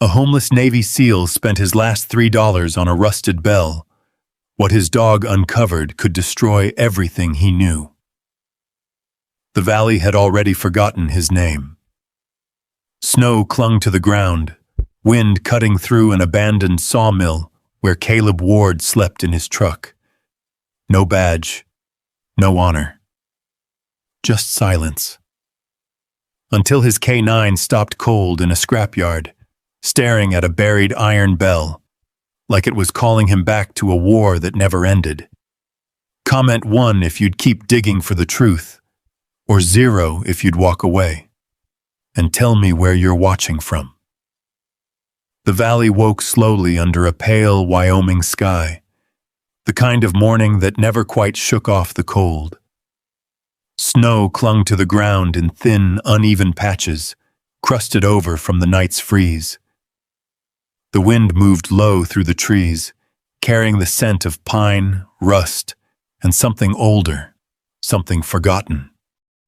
A homeless Navy SEAL spent his last $3 on a rusted bell. What his dog uncovered could destroy everything he knew. The valley had already forgotten his name. Snow clung to the ground, wind cutting through an abandoned sawmill where Caleb Ward slept in his truck. No badge, no honor. Just silence. Until his K9 stopped cold in a scrapyard, staring at a buried iron bell, like it was calling him back to a war that never ended. Comment 1 if you'd keep digging for the truth, or 0 if you'd walk away. And tell me where you're watching from. The valley woke slowly under a pale Wyoming sky, the kind of morning that never quite shook off the cold. Snow clung to the ground in thin, uneven patches, crusted over from the night's freeze. The wind moved low through the trees, carrying the scent of pine, rust, and something older, something forgotten.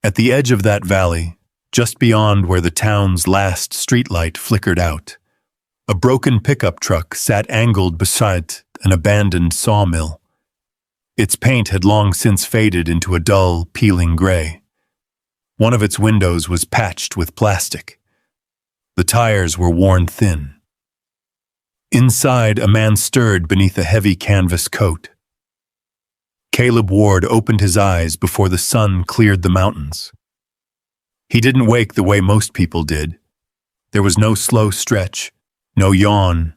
At the edge of that valley, just beyond where the town's last streetlight flickered out, a broken pickup truck sat angled beside an abandoned sawmill. Its paint had long since faded into a dull, peeling gray. One of its windows was patched with plastic. The tires were worn thin. Inside, a man stirred beneath a heavy canvas coat. Caleb Ward opened his eyes before the sun cleared the mountains. He didn't wake the way most people did. There was no slow stretch, no yawn,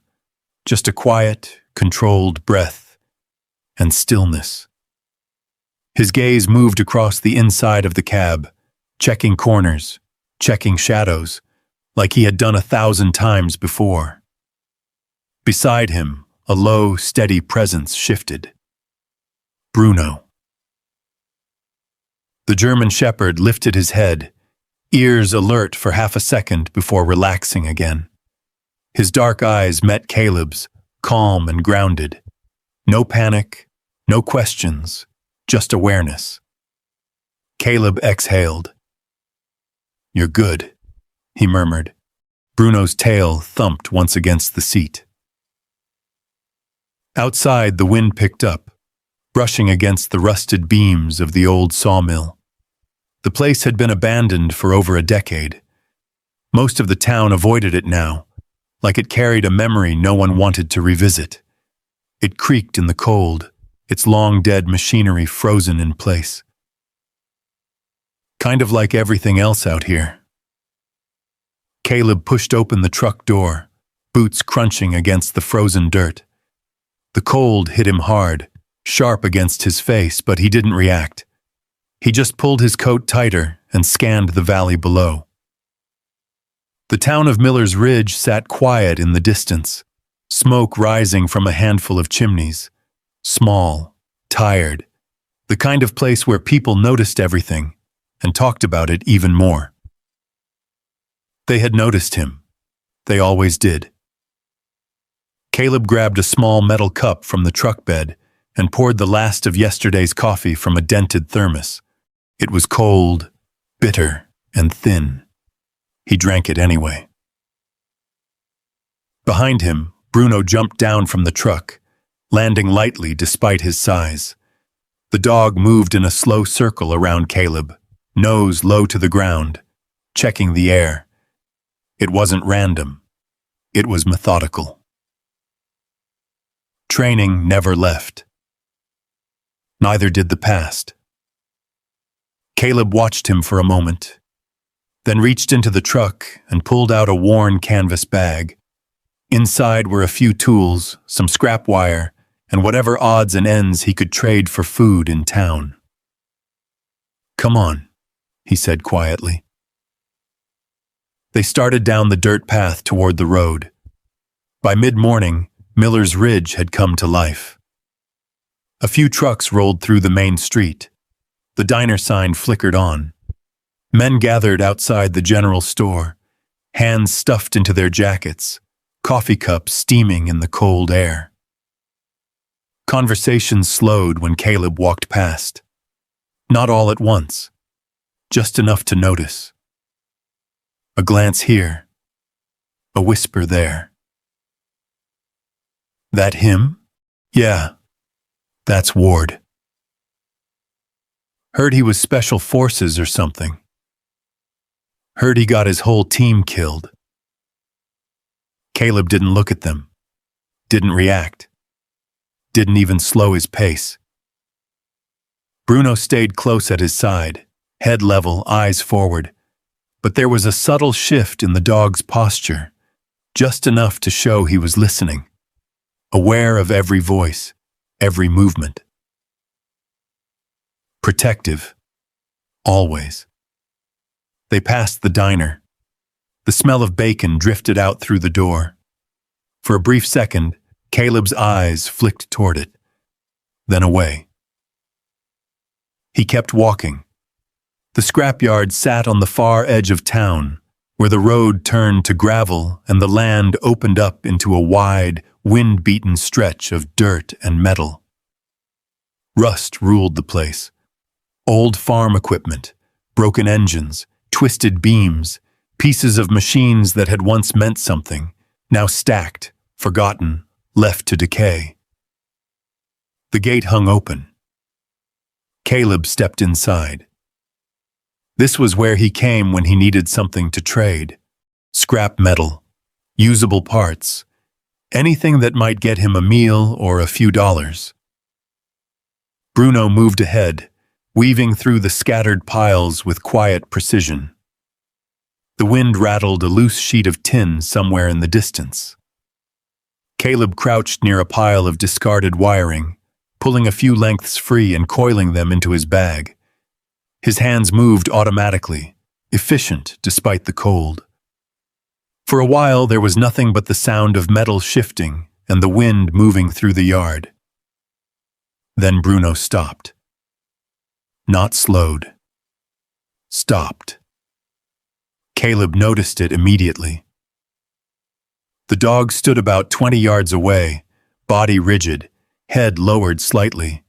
just a quiet, controlled breath and stillness. His gaze moved across the inside of the cab, checking corners, checking shadows, like he had done 1,000 times before. Beside him, a low, steady presence shifted. Bruno. The German shepherd lifted his head, ears alert for half a second before relaxing again. His dark eyes met Caleb's, calm and grounded. No panic, no questions, just awareness. Caleb exhaled. "You're good," he murmured. Bruno's tail thumped once against the seat. Outside, the wind picked up, brushing against the rusted beams of the old sawmill. The place had been abandoned for over a decade. Most of the town avoided it now, like it carried a memory no one wanted to revisit. It creaked in the cold, its long-dead machinery frozen in place. Kind of like everything else out here. Caleb pushed open the truck door, boots crunching against the frozen dirt. The cold hit him hard, sharp against his face, but he didn't react. He just pulled his coat tighter and scanned the valley below. The town of Miller's Ridge sat quiet in the distance, smoke rising from a handful of chimneys. Small, tired, the kind of place where people noticed everything and talked about it even more. They had noticed him. They always did. Caleb grabbed a small metal cup from the truck bed and poured the last of yesterday's coffee from a dented thermos. It was cold, bitter, and thin. He drank it anyway. Behind him, Bruno jumped down from the truck, landing lightly despite his size. The dog moved in a slow circle around Caleb, nose low to the ground, checking the air. It wasn't random. It was methodical. Training never left. Neither did the past. Caleb watched him for a moment, then reached into the truck and pulled out a worn canvas bag. Inside were a few tools, some scrap wire, and whatever odds and ends he could trade for food in town. "Come on," he said quietly. They started down the dirt path toward the road. By mid-morning, Miller's Ridge had come to life. A few trucks rolled through the main street. The diner sign flickered on. Men gathered outside the general store, hands stuffed into their jackets, coffee cups steaming in the cold air. Conversations slowed when Caleb walked past. Not all at once, just enough to notice. A glance here, A whisper there. That him? Yeah, that's Ward. Heard he was special forces or something. Heard he got his whole team killed. Caleb didn't look at them, didn't react, didn't even slow his pace. Bruno stayed close at his side, head level, eyes forward, but there was a subtle shift in the dog's posture, just enough to show he was listening, aware of every voice, every movement. Protective, always. They passed the diner. The smell of bacon drifted out through the door. For a brief second, Caleb's eyes flicked toward it, then away. He kept walking. The scrapyard sat on the far edge of town, where the road turned to gravel and the land opened up into a wide, wind-beaten stretch of dirt and metal. Rust ruled the place. Old farm equipment, broken engines, twisted beams, pieces of machines that had once meant something, now stacked, forgotten, left to decay. The gate hung open. Caleb stepped inside. This was where he came when he needed something to trade. Scrap metal, usable parts, anything that might get him a meal or a few dollars. Bruno moved ahead, weaving through the scattered piles with quiet precision. The wind rattled a loose sheet of tin somewhere in the distance. Caleb crouched near a pile of discarded wiring, pulling a few lengths free and coiling them into his bag. His hands moved automatically, efficient despite the cold. For a while there was nothing but the sound of metal shifting and the wind moving through the yard. Then Bruno stopped. Not slowed. Stopped. Caleb noticed it immediately. The dog stood about 20 yards away, body rigid, head lowered slightly.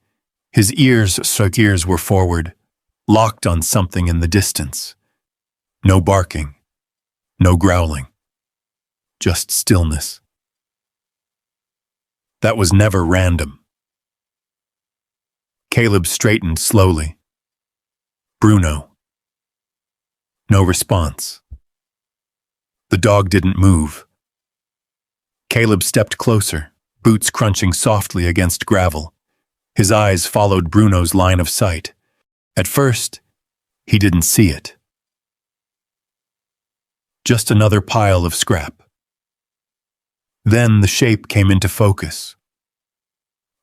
His ears were forward, locked on something in the distance. No barking, no growling, just stillness. That was never random. Caleb straightened slowly. Bruno. No response. The dog didn't move. Caleb stepped closer, boots crunching softly against gravel. His eyes followed Bruno's line of sight. At first, he didn't see it. Just another pile of scrap. Then the shape came into focus.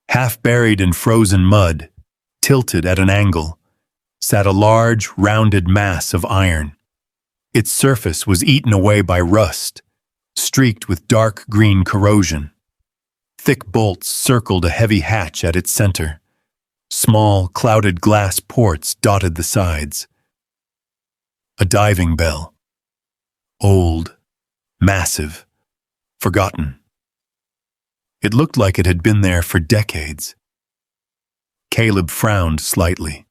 Half buried in frozen mud, tilted at an angle, sat a large, rounded mass of iron. Its surface was eaten away by rust, streaked with dark green corrosion. Thick bolts circled a heavy hatch at its center. Small, clouded glass ports dotted the sides. A diving bell. Old, massive, forgotten. It looked like it had been there for decades. Caleb frowned slightly.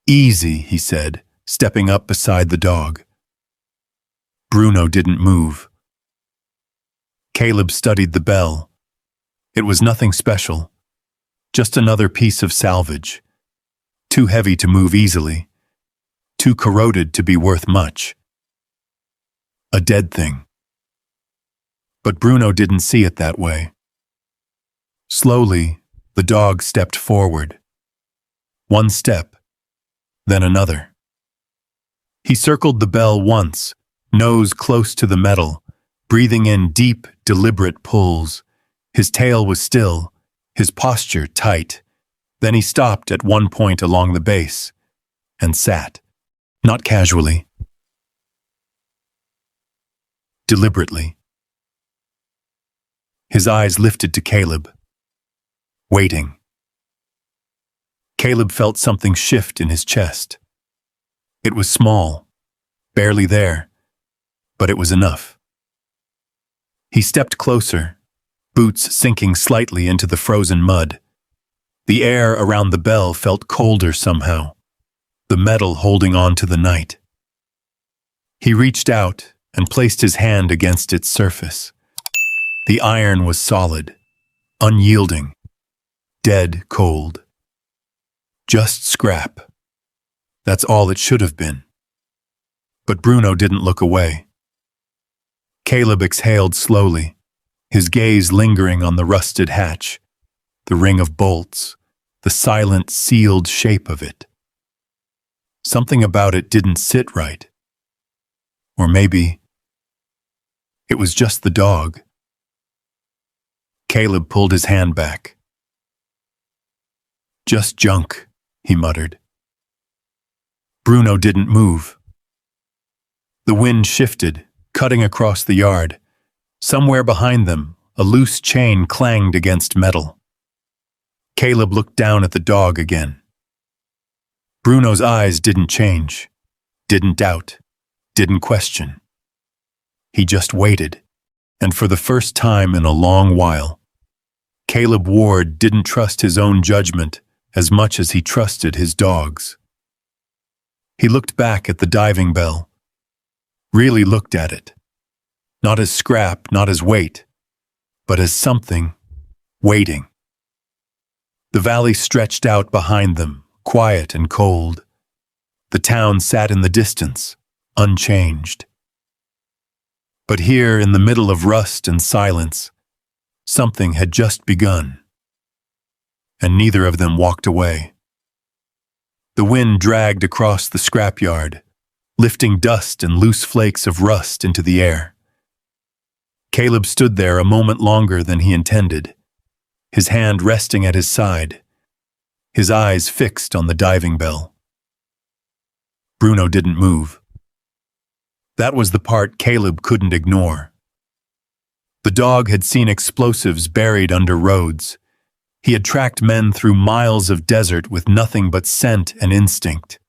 Easy, he said, stepping up beside the dog. Bruno didn't move. Caleb studied the bell. It was nothing special, just another piece of salvage. Too heavy to move easily, too corroded to be worth much. A dead thing. But Bruno didn't see it that way. Slowly, the dog stepped forward. One step, then another. He circled the bell once, nose close to the metal, breathing in deep, deliberate pulls. His tail was still, his posture tight. Then he stopped at one point along the base and sat, not casually, deliberately. His eyes lifted to Caleb, waiting. Caleb felt something shift in his chest. It was small, barely there, but it was enough. He stepped closer, boots sinking slightly into the frozen mud. The air around the bell felt colder somehow, the metal holding on to the night. He reached out and placed his hand against its surface. The iron was solid, unyielding, dead cold. Just scrap. That's all it should have been. But Bruno didn't look away. Caleb exhaled slowly, his gaze lingering on the rusted hatch, the ring of bolts, the silent, sealed shape of it. Something about it didn't sit right. Or maybe it was just the dog. Caleb pulled his hand back. "Just junk," he muttered. Bruno didn't move. The wind shifted, cutting across the yard. Somewhere behind them, a loose chain clanged against metal. Caleb looked down at the dog again. Bruno's eyes didn't change, didn't doubt, didn't question. He just waited, and for the first time in a long while, Caleb Ward didn't trust his own judgment as much as he trusted his dog's. He looked back at the diving bell, really looked at it, not as scrap, not as weight, but as something waiting. The valley stretched out behind them, quiet and cold. The town sat in the distance, unchanged. But here, in the middle of rust and silence, something had just begun. And neither of them walked away. The wind dragged across the scrapyard, lifting dust and loose flakes of rust into the air. Caleb stood there a moment longer than he intended, his hand resting at his side, his eyes fixed on the diving bell. Bruno didn't move. That was the part Caleb couldn't ignore. The dog had seen explosives buried under roads. He had tracked men through miles of desert with nothing but scent and instinct.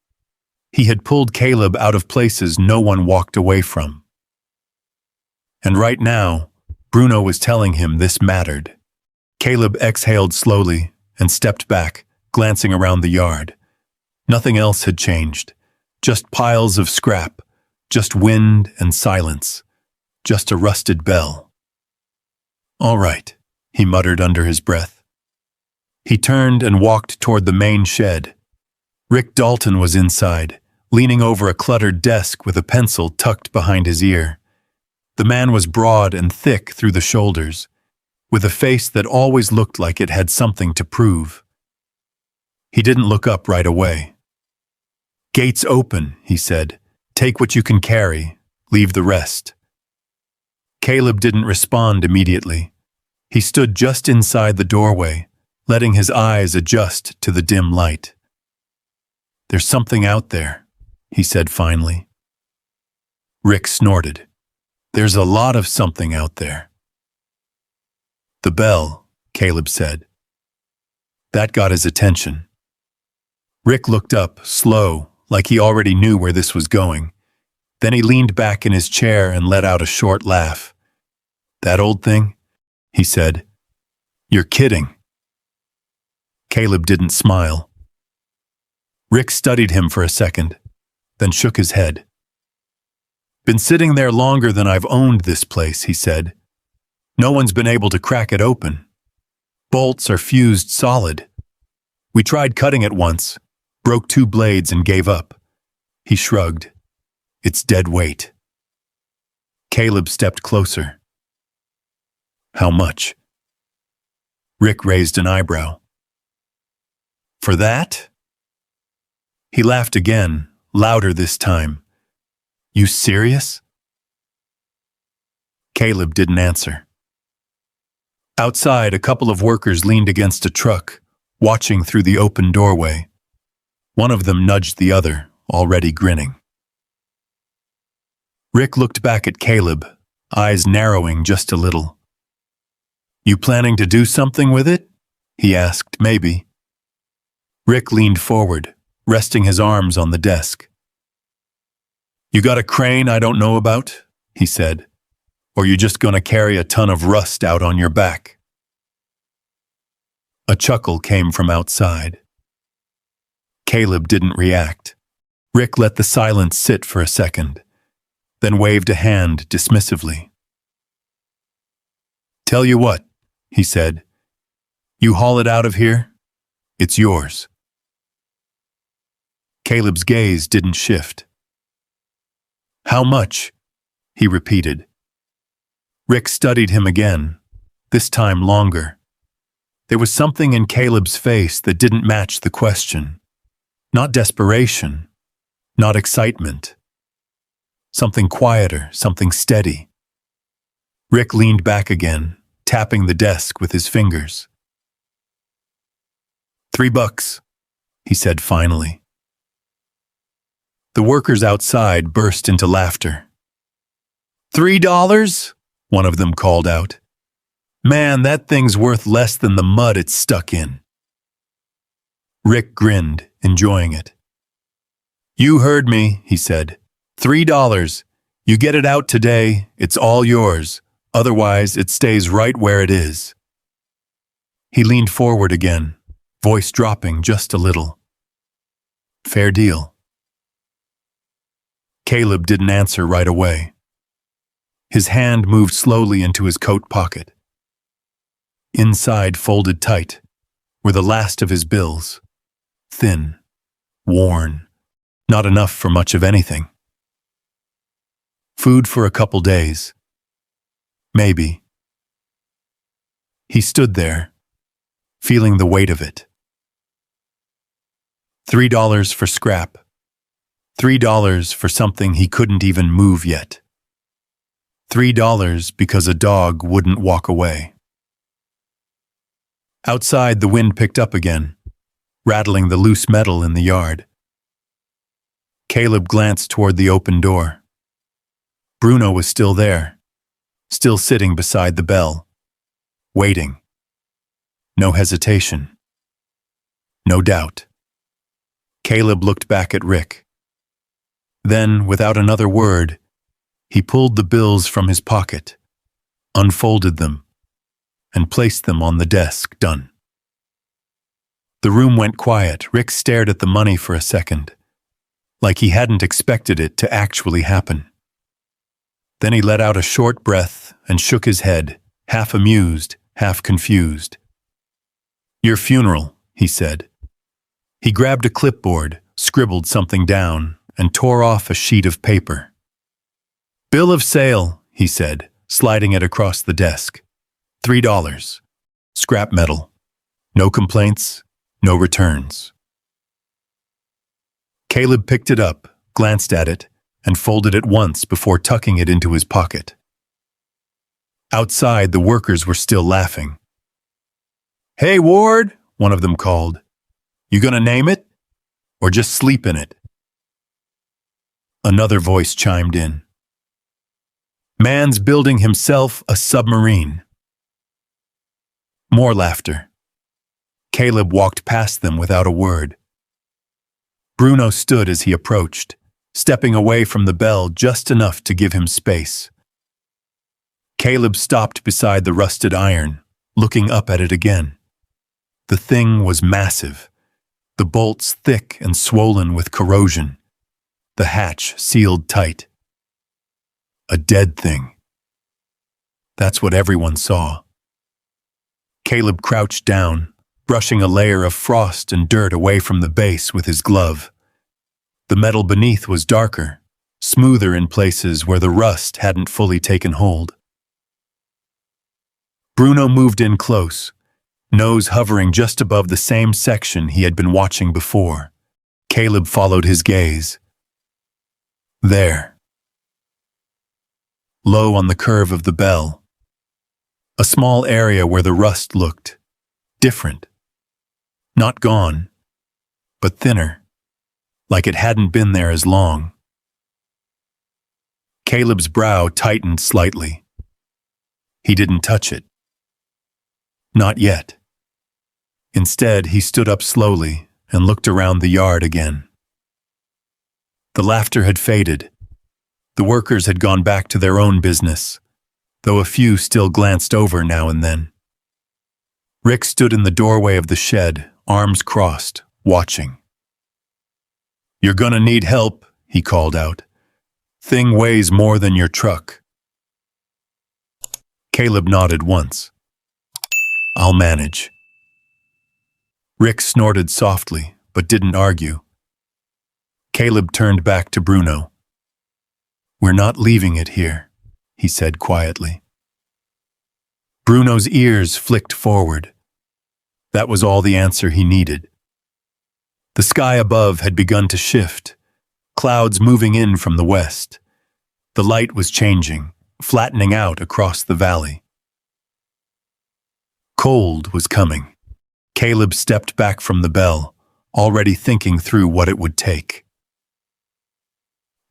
He had pulled Caleb out of places no one walked away from. And right now, Bruno was telling him this mattered. Caleb exhaled slowly and stepped back, glancing around the yard. Nothing else had changed. Just piles of scrap, just wind and silence, just a rusted bell. "All right," he muttered under his breath. He turned and walked toward the main shed. Rick Dalton was inside, leaning over a cluttered desk with a pencil tucked behind his ear. The man was broad and thick through the shoulders, with a face that always looked like it had something to prove. He didn't look up right away. "Gates open," he said. "Take what you can carry, leave the rest." Caleb didn't respond immediately. He stood just inside the doorway, letting his eyes adjust to the dim light. "There's something out there," he said finally. Rick snorted. "There's a lot of something out there." "The bell," Caleb said. That got his attention. Rick looked up, slow, like he already knew where this was going. Then he leaned back in his chair and let out a short laugh. "That old thing?" he said. "You're kidding." Caleb didn't smile. Rick studied him for a second, then shook his head. "Been sitting there longer than I've owned this place," he said. "No one's been able to crack it open. Bolts are fused solid. We tried cutting it once, broke 2 blades and gave up." He shrugged. "It's dead weight." Caleb stepped closer. "How much?" Rick raised an eyebrow. "For that?" He laughed again, louder this time. "You serious?" Caleb didn't answer. Outside, a couple of workers leaned against a truck, watching through the open doorway. One of them nudged the other, already grinning. Rick looked back at Caleb, eyes narrowing just a little. "You planning to do something with it?" he asked, maybe. Rick leaned forward, resting his arms on the desk. "You got a crane I don't know about?" he said. "Or you just gonna carry a ton of rust out on your back?" A chuckle came from outside. Caleb didn't react. Rick let the silence sit for a second. then waved a hand dismissively. "Tell you what," he said, "you haul it out of here, it's yours." Caleb's gaze didn't shift. "How much?" he repeated. Rick studied him again, this time longer. There was something in Caleb's face that didn't match the question. Not desperation, not excitement. Something quieter, something steady. Rick leaned back again, tapping the desk with his fingers. $3, he said finally. The workers outside burst into laughter. $3? One of them called out. Man, that thing's worth less than the mud it's stuck in. Rick grinned, enjoying it. You heard me, he said. $3. You get it out today, it's all yours. Otherwise, it stays right where it is. He leaned forward again, voice dropping just a little. Fair deal. Caleb didn't answer right away. His hand moved slowly into his coat pocket. Inside, folded tight, were the last of his bills. Thin, worn, not enough for much of anything. Food for a couple days. Maybe. He stood there, feeling the weight of it. $3 for scrap. $3 for something he couldn't even move yet. $3 because a dog wouldn't walk away. Outside, the wind picked up again, rattling the loose metal in the yard. Caleb glanced toward the open door. Bruno was still there, still sitting beside the bell, waiting. No hesitation. No doubt. Caleb looked back at Rick. Then, without another word, he pulled the bills from his pocket, unfolded them, and placed them on the desk, done. The room went quiet. Rick stared at the money for a second, like he hadn't expected it to actually happen. Then he let out a short breath and shook his head, half amused, half confused. Your funeral, he said. He grabbed a clipboard, scribbled something down, and tore off a sheet of paper. Bill of sale, he said, sliding it across the desk. $3. Scrap metal. No complaints, no returns. Caleb picked it up, glanced at it, and folded it once before tucking it into his pocket. Outside, the workers were still laughing. Hey, Ward, one of them called. You gonna name it? Or just sleep in it? Another voice chimed in. Man's building himself a submarine. More laughter. Caleb walked past them without a word. Bruno stood as he approached, stepping away from the bell just enough to give him space. Caleb stopped beside the rusted iron, looking up at it again. The thing was massive, the bolts thick and swollen with corrosion, the hatch sealed tight. A dead thing. That's what everyone saw. Caleb crouched down, brushing a layer of frost and dirt away from the base with his glove. The metal beneath was darker, smoother in places where the rust hadn't fully taken hold. Bruno moved in close, nose hovering just above the same section he had been watching before. Caleb followed his gaze. There. Low on the curve of the bell. A small area where the rust looked different. Not gone, but thinner, like it hadn't been there as long. Caleb's brow tightened slightly. He didn't touch it. Not yet. Instead, he stood up slowly and looked around the yard again. The laughter had faded. The workers had gone back to their own business, though a few still glanced over now and then. Rick stood in the doorway of the shed, arms crossed, watching. You're gonna need help, he called out. Thing weighs more than your truck. Caleb nodded once. I'll manage. Rick snorted softly, but didn't argue. Caleb turned back to Bruno. We're not leaving it here, he said quietly. Bruno's ears flicked forward. That was all the answer he needed. The sky above had begun to shift, clouds moving in from the west. The light was changing, flattening out across the valley. Cold was coming. Caleb stepped back from the bell, already thinking through what it would take.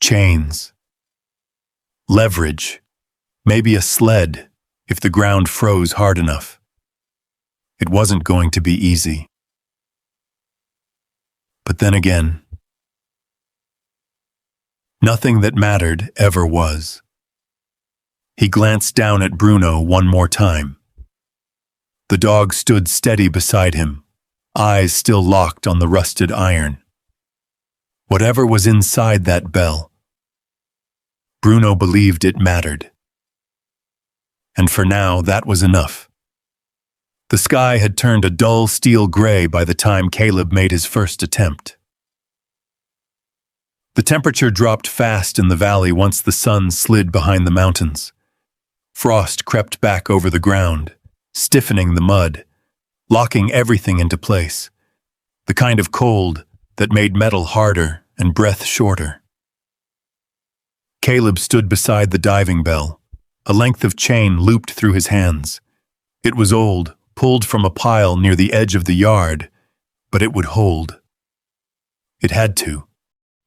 Chains. Leverage. Maybe a sled, if the ground froze hard enough. It wasn't going to be easy. But then again, nothing that mattered ever was. He glanced down at Bruno one more time. The dog stood steady beside him, eyes still locked on the rusted iron. Whatever was inside that bell, Bruno believed it mattered. And for now, that was enough. The sky had turned a dull steel gray by the time Caleb made his first attempt. The temperature dropped fast in the valley once the sun slid behind the mountains. Frost crept back over the ground, stiffening the mud, locking everything into place, the kind of cold that made metal harder and breath shorter. Caleb stood beside the diving bell, a length of chain looped through his hands. It was old, pulled from a pile near the edge of the yard, but it would hold. It had to.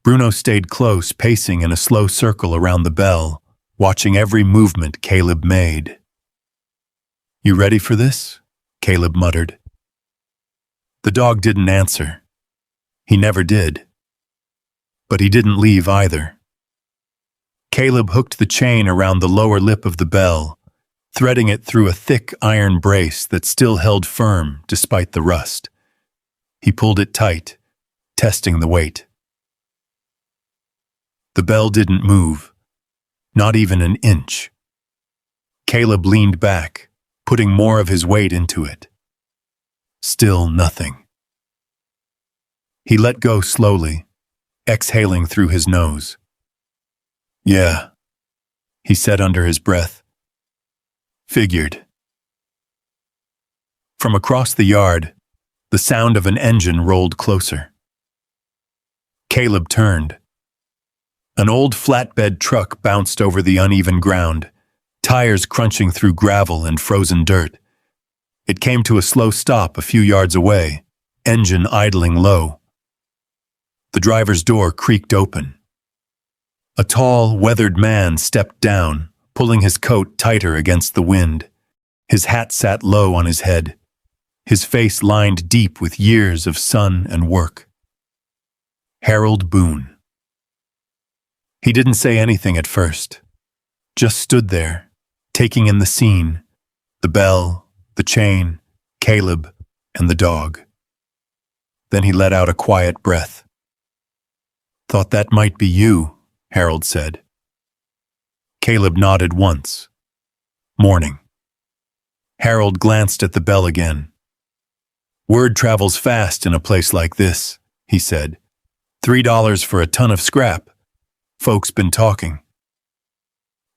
Bruno stayed close, pacing in a slow circle around the bell, watching every movement Caleb made. You ready for this? Caleb muttered. The dog didn't answer. He never did. But he didn't leave either. Caleb hooked the chain around the lower lip of the bell, threading it through a thick iron brace that still held firm despite the rust. He pulled it tight, testing the weight. The bell didn't move, not even an inch. Caleb leaned back, putting more of his weight into it. Still nothing. He let go slowly, exhaling through his nose. Yeah, he said under his breath. Figured. From across the yard, the sound of an engine rolled closer. Caleb turned. An old flatbed truck bounced over the uneven ground, tires crunching through gravel and frozen dirt. It came to a slow stop a few yards away, engine idling low. The driver's door creaked open. A tall, weathered man stepped down, pulling his coat tighter against the wind. His hat sat low on his head, his face lined deep with years of sun and work. Harold Boone. He didn't say anything at first, just stood there, taking in the scene, the bell, the chain, Caleb, and the dog. Then he let out a quiet breath. Thought that might be you, Harold said. Caleb nodded once. Morning. Harold glanced at the bell again. Word travels fast in a place like this, he said. $3 for a ton of scrap. Folks been talking.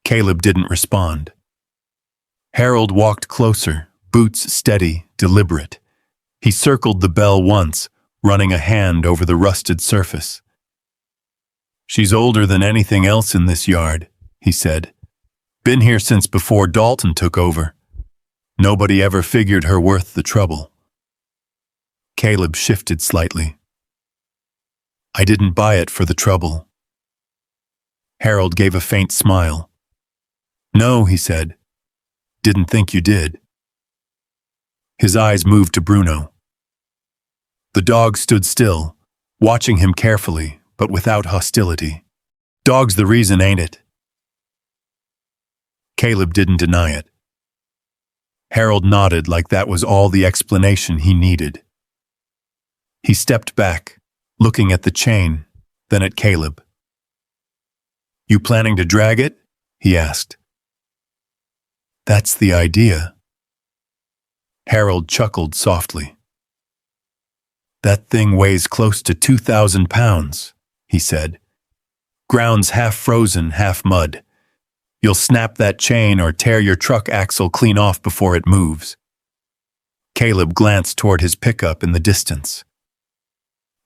Caleb didn't respond. Harold walked closer, boots steady, deliberate. He circled the bell once, running a hand over the rusted surface. She's older than anything else in this yard, he said. Been here since before Dalton took over. Nobody ever figured her worth the trouble. Caleb shifted slightly. I didn't buy it for the trouble. Harold gave a faint smile. No, he said. Didn't think you did. His eyes moved to Bruno. The dog stood still, watching him carefully, but without hostility. Dog's the reason, ain't it? Caleb didn't deny it. Harold nodded like that was all the explanation he needed. He stepped back, looking at the chain, then at Caleb. You planning to drag it? He asked. That's the idea. Harold chuckled softly. That thing weighs close to 2,000 pounds, he said. Ground's half frozen, half mud. You'll snap that chain or tear your truck axle clean off before it moves. Caleb glanced toward his pickup in the distance.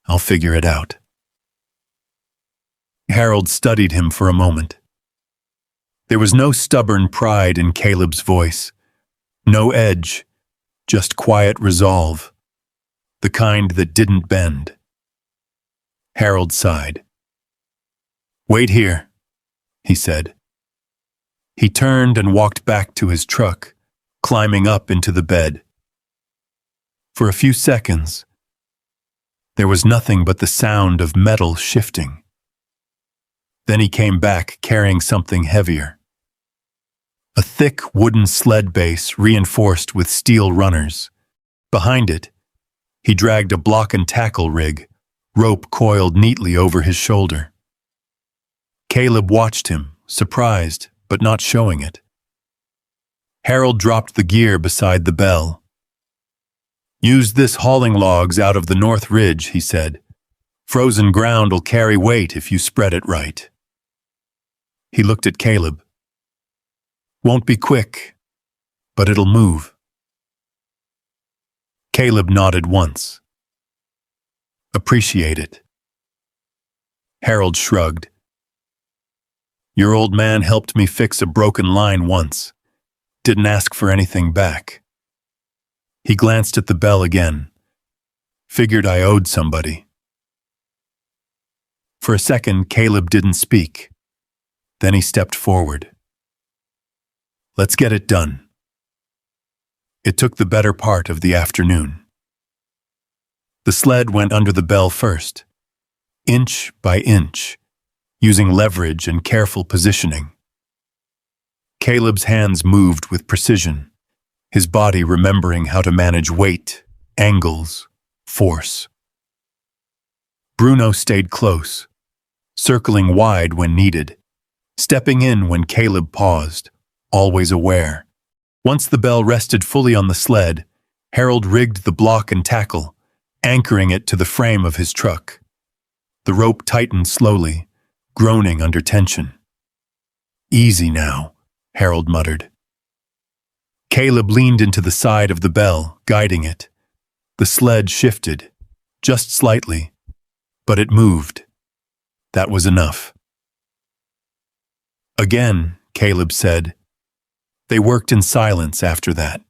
I'll figure it out. Harold studied him for a moment. There was no stubborn pride in Caleb's voice. No edge, just quiet resolve. The kind that didn't bend. Harold sighed. Wait here, he said. He turned and walked back to his truck, climbing up into the bed. For a few seconds, there was nothing but the sound of metal shifting. Then he came back carrying something heavier. A thick wooden sled base reinforced with steel runners. Behind it, he dragged a block and tackle rig, rope coiled neatly over his shoulder. Caleb watched him, surprised, but not showing it. Harold dropped the gear beside the bell. Use this hauling logs out of the North Ridge, he said. Frozen ground'll carry weight if you spread it right. He looked at Caleb. Won't be quick, but it'll move. Caleb nodded once. Appreciate it. Harold shrugged. Your old man helped me fix a broken line once. Didn't ask for anything back. He glanced at the bell again. Figured I owed somebody. For a second, Caleb didn't speak. Then he stepped forward. Let's get it done. It took the better part of the afternoon. The sled went under the bell first, inch by inch, using leverage and careful positioning. Caleb's hands moved with precision, his body remembering how to manage weight, angles, force. Bruno stayed close, circling wide when needed, stepping in when Caleb paused, always aware. Once the bell rested fully on the sled, Harold rigged the block and tackle, anchoring it to the frame of his truck. The rope tightened slowly, groaning under tension. Easy now, Harold muttered. Caleb leaned into the side of the bell, guiding it. The sled shifted, just slightly, but it moved. That was enough. Again, Caleb said. They worked in silence after that.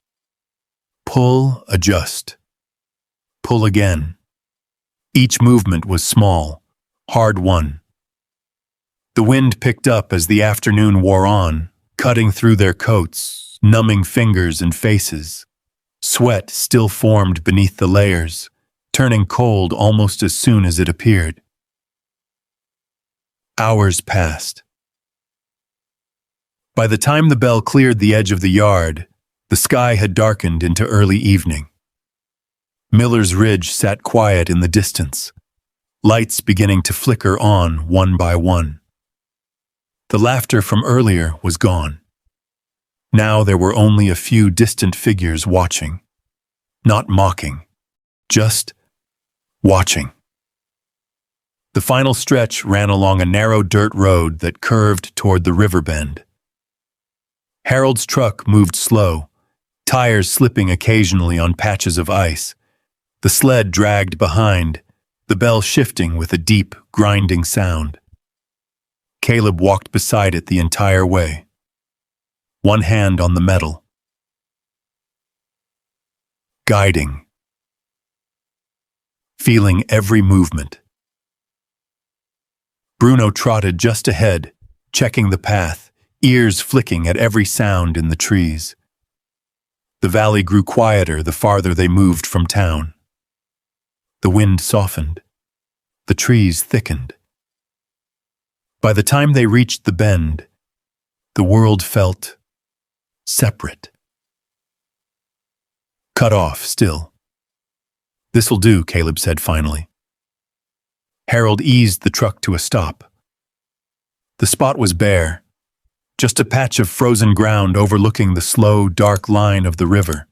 Pull, adjust. Pull again. Each movement was small, hard-won. The wind picked up as the afternoon wore on, cutting through their coats, numbing fingers and faces. Sweat still formed beneath the layers, turning cold almost as soon as it appeared. Hours passed. By the time the bell cleared the edge of the yard, the sky had darkened into early evening. Miller's Ridge sat quiet in the distance, lights beginning to flicker on one by one. The laughter from earlier was gone. Now there were only a few distant figures watching, not mocking, just watching. The final stretch ran along a narrow dirt road that curved toward the river bend. Harold's truck moved slow, tires slipping occasionally on patches of ice. The sled dragged behind, the bell shifting with a deep, grinding sound. Caleb walked beside it the entire way, one hand on the metal. Guiding. Feeling every movement. Bruno trotted just ahead, checking the path, ears flicking at every sound in the trees. The valley grew quieter the farther they moved from town. The wind softened. The trees thickened. By the time they reached the bend, the world felt separate. Cut off, still. This'll do, Caleb said finally. Harold eased the truck to a stop. The spot was bare, just a patch of frozen ground overlooking the slow, dark line of the river.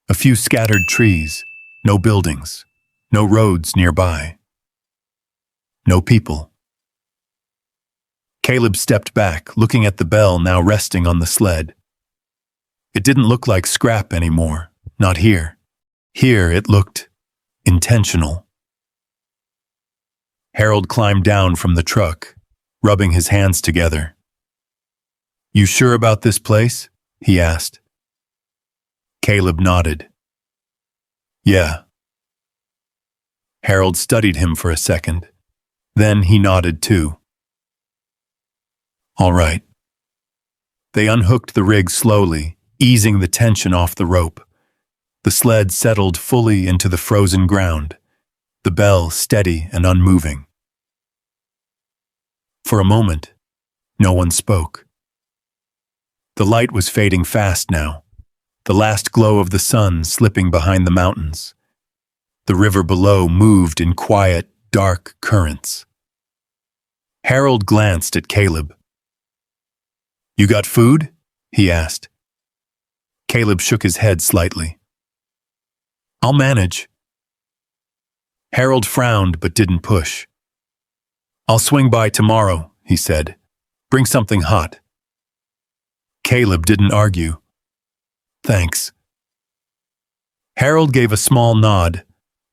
A few scattered trees, no buildings, no roads nearby. No people. Caleb stepped back, looking at the bell now resting on the sled. It didn't look like scrap anymore, not here. Here it looked intentional. Harold climbed down from the truck, rubbing his hands together. "You sure about this place?" he asked. Caleb nodded. "Yeah." Harold studied him for a second. Then he nodded too. "All right." They unhooked the rig slowly, easing the tension off the rope. The sled settled fully into the frozen ground, the bell steady and unmoving. For a moment, no one spoke. The light was fading fast now, the last glow of the sun slipping behind the mountains. The river below moved in quiet, dark currents. Harold glanced at Caleb. "You got food?" he asked. Caleb shook his head slightly. "I'll manage." Harold frowned but didn't push. "I'll swing by tomorrow," he said. "Bring something hot." Caleb didn't argue. "Thanks." Harold gave a small nod,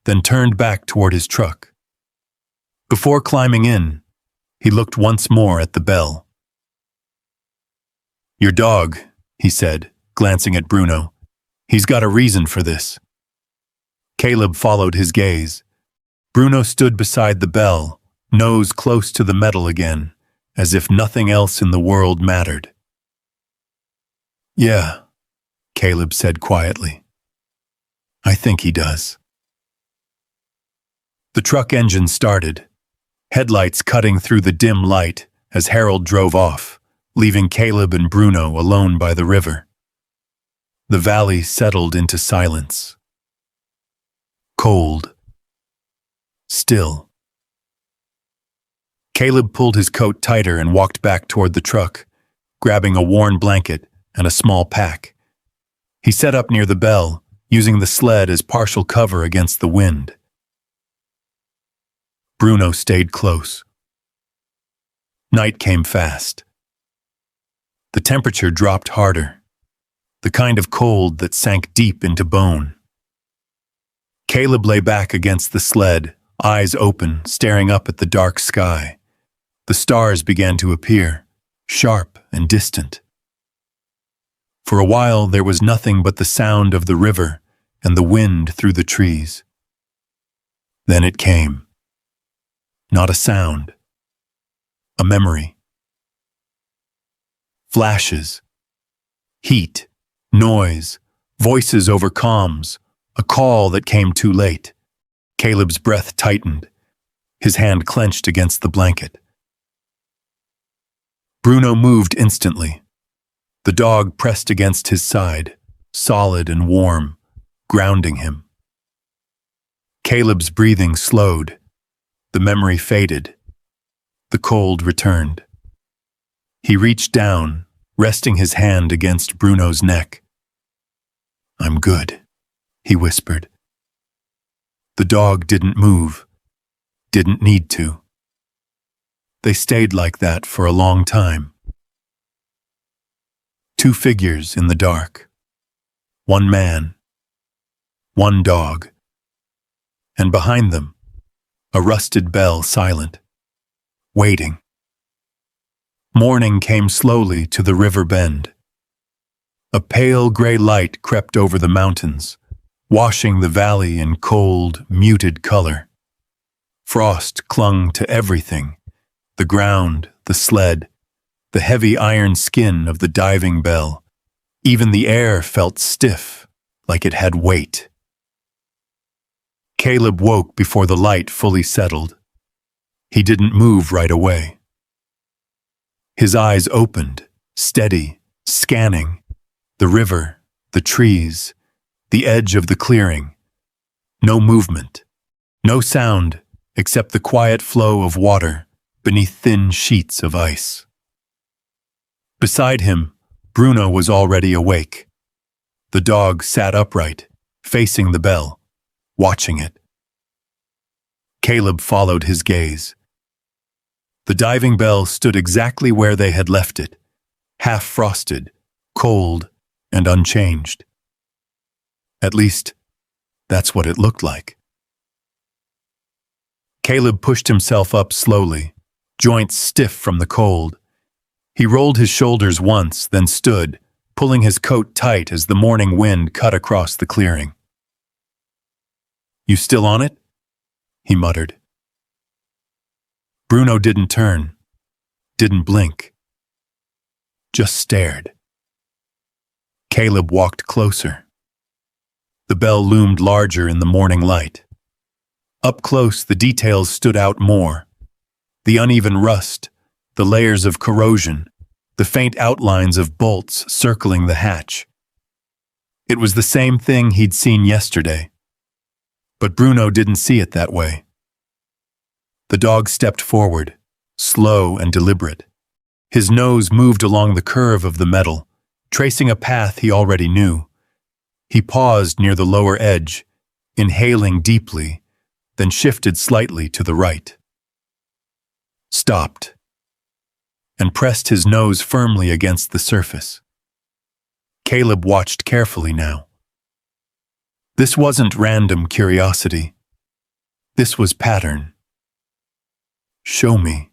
then turned back toward his truck. Before climbing in, he looked once more at the bell. "Your dog," he said, glancing at Bruno. "He's got a reason for this." Caleb followed his gaze. Bruno stood beside the bell, nose close to the metal again, as if nothing else in the world mattered. "Yeah," Caleb said quietly. "I think he does." The truck engine started, headlights cutting through the dim light as Harold drove off, leaving Caleb and Bruno alone by the river. The valley settled into silence. Cold. Still. Caleb pulled his coat tighter and walked back toward the truck, grabbing a worn blanket and a small pack. He set up near the bell, using the sled as partial cover against the wind. Bruno stayed close. Night came fast. The temperature dropped harder, the kind of cold that sank deep into bone. Caleb lay back against the sled, eyes open, staring up at the dark sky. The stars began to appear, sharp and distant. For a while there was nothing but the sound of the river and the wind through the trees. Then it came. Not a sound. A memory. Flashes. Heat. Noise. Voices over comms. A call that came too late. Caleb's breath tightened. His hand clenched against the blanket. Bruno moved instantly. The dog pressed against his side, solid and warm, grounding him. Caleb's breathing slowed. The memory faded. The cold returned. He reached down, resting his hand against Bruno's neck. "I'm good," he whispered. The dog didn't move, didn't need to. They stayed like that for a long time. Two figures in the dark. One man. One dog. And behind them, a rusted bell silent, waiting. Morning came slowly to the river bend. A pale gray light crept over the mountains, washing the valley in cold, muted color. Frost clung to everything, the ground, the sled, the heavy iron skin of the diving bell. Even the air felt stiff, like it had weight. Caleb woke before the light fully settled. He didn't move right away. His eyes opened, steady, scanning, the river, the trees, the edge of the clearing. No movement, no sound except the quiet flow of water beneath thin sheets of ice. Beside him, Bruno was already awake. The dog sat upright, facing the bell, watching it. Caleb followed his gaze. The diving bell stood exactly where they had left it, half-frosted, cold, and unchanged. At least, that's what it looked like. Caleb pushed himself up slowly, joints stiff from the cold. He rolled his shoulders once, then stood, pulling his coat tight as the morning wind cut across the clearing. "You still on it?" he muttered. Bruno didn't turn, didn't blink, just stared. Caleb walked closer. The bell loomed larger in the morning light. Up close, the details stood out more. The uneven rust, the layers of corrosion, the faint outlines of bolts circling the hatch. It was the same thing he'd seen yesterday. But Bruno didn't see it that way. The dog stepped forward, slow and deliberate. His nose moved along the curve of the metal, tracing a path he already knew. He paused near the lower edge, inhaling deeply, then shifted slightly to the right. Stopped, and pressed his nose firmly against the surface. Caleb watched carefully now. This wasn't random curiosity. This was pattern. "Show me,"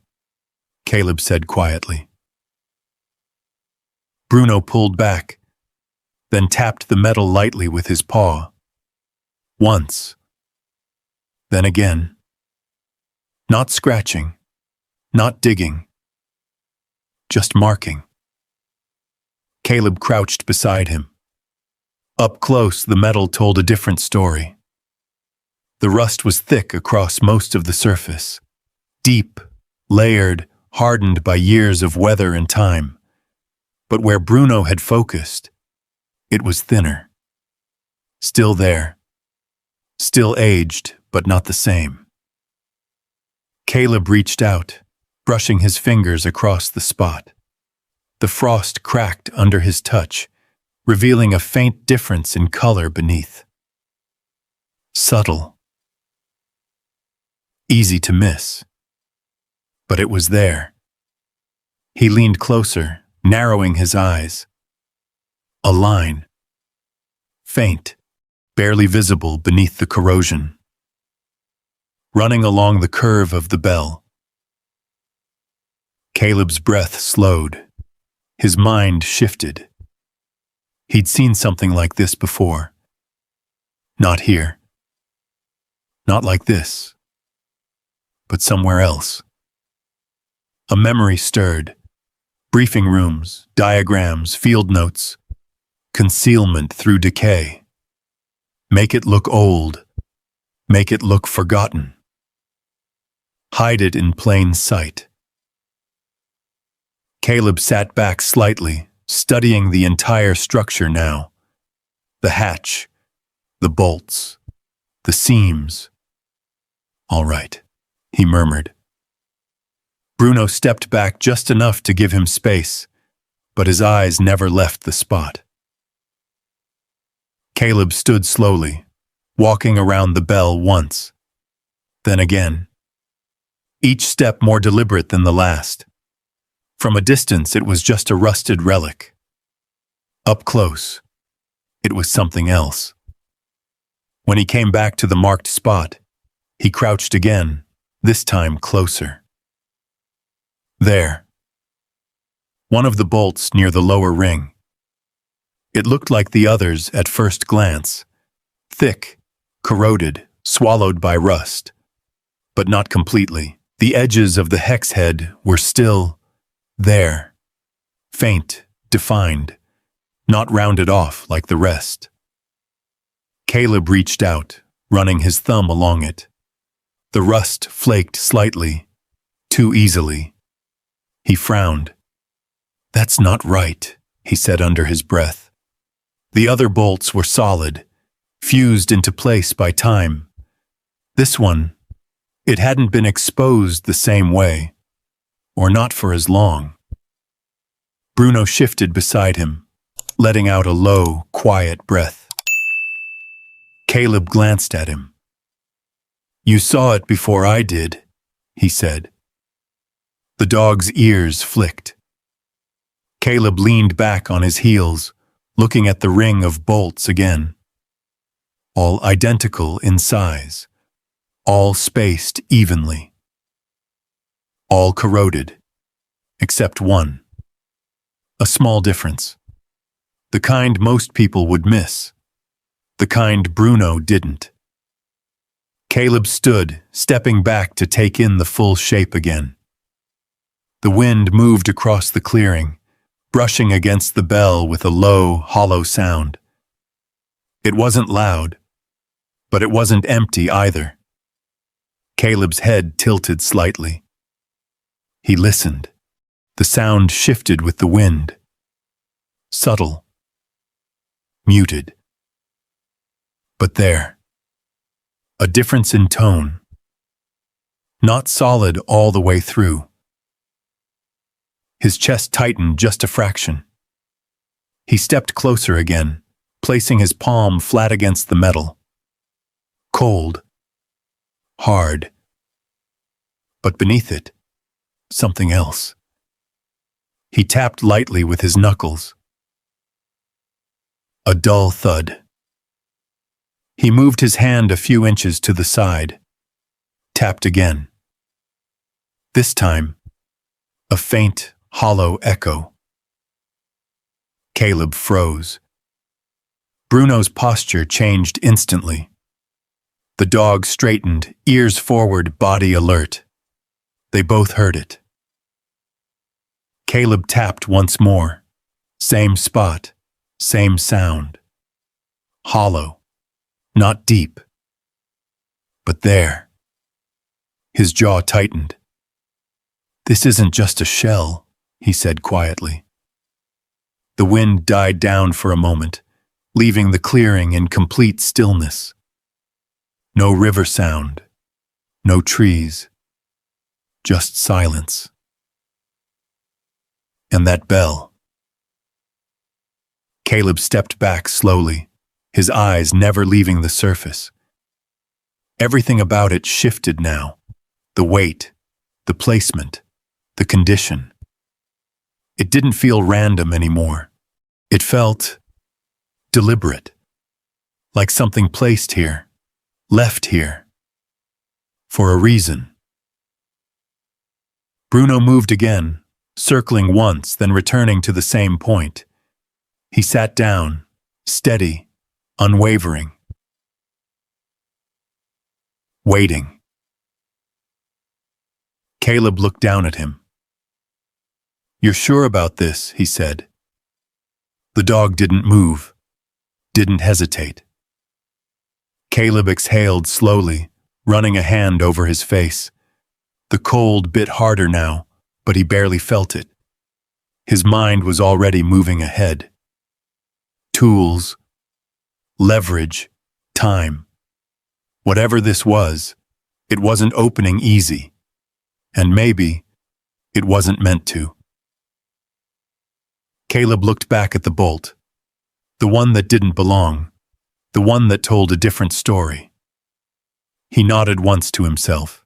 Caleb said quietly. Bruno pulled back, then tapped the metal lightly with his paw. Once. Then again. Not scratching, not digging, just marking. Caleb crouched beside him. Up close, the metal told a different story. The rust was thick across most of the surface, deep, layered, hardened by years of weather and time. But where Bruno had focused, it was thinner. Still there. Still aged, but not the same. Caleb reached out, brushing his fingers across the spot. The frost cracked under his touch, revealing a faint difference in color beneath. Subtle. Easy to miss. But it was there. He leaned closer, narrowing his eyes. A line. Faint, barely visible beneath the corrosion. Running along the curve of the bell. Caleb's breath slowed. His mind shifted. He'd seen something like this before. Not here. Not like this. But somewhere else. A memory stirred. Briefing rooms, diagrams, field notes. Concealment through decay. Make it look old. Make it look forgotten. Hide it in plain sight. Caleb sat back slightly, studying the entire structure now. The hatch, the bolts, the seams. "All right," he murmured. Bruno stepped back just enough to give him space, but his eyes never left the spot. Caleb stood slowly, walking around the bell once, then again. Each step more deliberate than the last. From a distance, it was just a rusted relic. Up close, it was something else. When he came back to the marked spot, he crouched again, this time closer. There. One of the bolts near the lower ring. It looked like the others at first glance. Thick, corroded, swallowed by rust. But not completely. The edges of the hex head were still there. Faint, defined, not rounded off like the rest. Caleb reached out, running his thumb along it. The rust flaked slightly, too easily. He frowned. "That's not right," he said under his breath. The other bolts were solid, fused into place by time. This one, it hadn't been exposed the same way, or not for as long. Bruno shifted beside him, letting out a low, quiet breath. Caleb glanced at him. "You saw it before I did," he said. The dog's ears flicked. Caleb leaned back on his heels, looking at the ring of bolts again. All identical in size, all spaced evenly. All corroded, except one. A small difference. The kind most people would miss. The kind Bruno didn't. Caleb stood, stepping back to take in the full shape again. The wind moved across the clearing, brushing against the bell with a low, hollow sound. It wasn't loud, but it wasn't empty either. Caleb's head tilted slightly. He listened. The sound shifted with the wind. Subtle. Muted. But there. A difference in tone. Not solid all the way through. His chest tightened just a fraction. He stepped closer again, placing his palm flat against the metal. Cold. Hard. But beneath it, something else. He tapped lightly with his knuckles. A dull thud. He moved his hand a few inches to the side. Tapped again. This time, a faint, hollow echo. Caleb froze. Bruno's posture changed instantly. The dog straightened, ears forward, body alert. They both heard it. Caleb tapped once more. Same spot, same sound. Hollow, not deep. But there. His jaw tightened. "This isn't just a shell," he said quietly. The wind died down for a moment, leaving the clearing in complete stillness. No river sound, no trees, just silence. And that bell. Caleb stepped back slowly, his eyes never leaving the surface. Everything about it shifted now. The weight, the placement, the condition. It didn't feel random anymore. It felt deliberate, like something placed here, left here, for a reason. Bruno moved again, circling once, then returning to the same point. He sat down, steady, unwavering. Waiting. Caleb looked down at him. "You're sure about this?" he said. The dog didn't move, didn't hesitate. Caleb exhaled slowly, running a hand over his face. The cold bit harder now, but he barely felt it. His mind was already moving ahead. Tools, leverage, time. Whatever this was, it wasn't opening easy. And maybe it wasn't meant to. Caleb looked back at the bolt. The one that didn't belong. The one that told a different story. He nodded once to himself.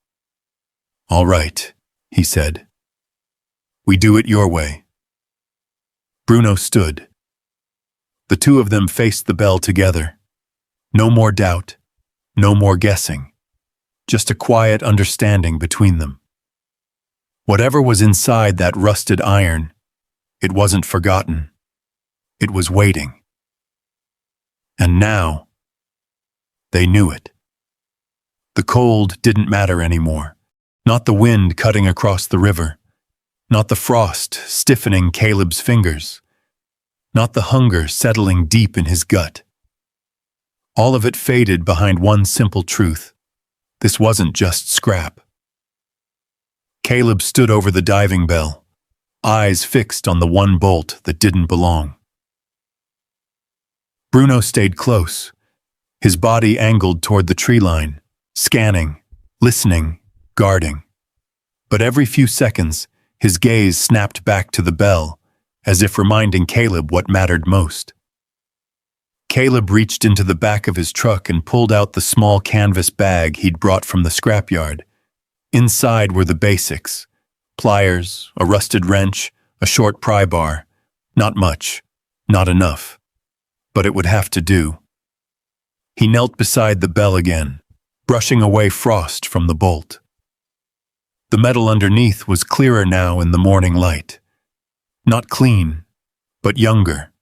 "All right," he said. "We do it your way." Bruno stood. The two of them faced the bell together. No more doubt, no more guessing. Just a quiet understanding between them. Whatever was inside that rusted iron, it wasn't forgotten. It was waiting. And now, they knew it. The cold didn't matter anymore. Not the wind cutting across the river. Not the frost stiffening Caleb's fingers. Not the hunger settling deep in his gut. All of it faded behind one simple truth. This wasn't just scrap. Caleb stood over the diving bell, eyes fixed on the one bolt that didn't belong. Bruno stayed close, his body angled toward the tree line, scanning, listening, guarding. But every few seconds, his gaze snapped back to the bell, as if reminding Caleb what mattered most. Caleb reached into the back of his truck and pulled out the small canvas bag he'd brought from the scrapyard. Inside were the basics: pliers, a rusted wrench, a short pry bar. Not much, not enough, but it would have to do. He knelt beside the bell again, brushing away frost from the bolt. The metal underneath was clearer now in the morning light. Not clean, but younger,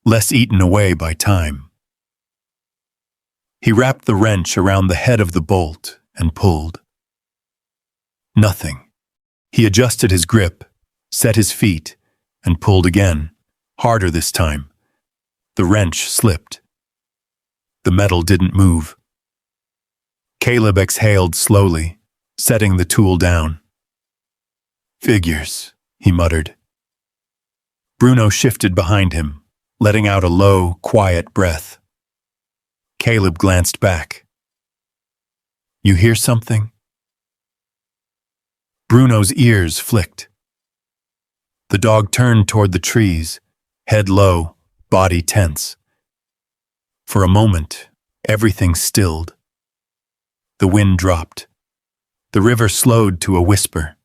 less eaten away by time. He wrapped the wrench around the head of the bolt and pulled. Nothing. He adjusted his grip, set his feet, and pulled again, harder this time. The wrench slipped. The metal didn't move. Caleb exhaled slowly, setting the tool down. "Figures," he muttered. Bruno shifted behind him, letting out a low, quiet breath. Caleb glanced back. "You hear something?" Bruno's ears flicked. The dog turned toward the trees, head low, body tense. For a moment, everything stilled. The wind dropped. The river slowed to a whisper.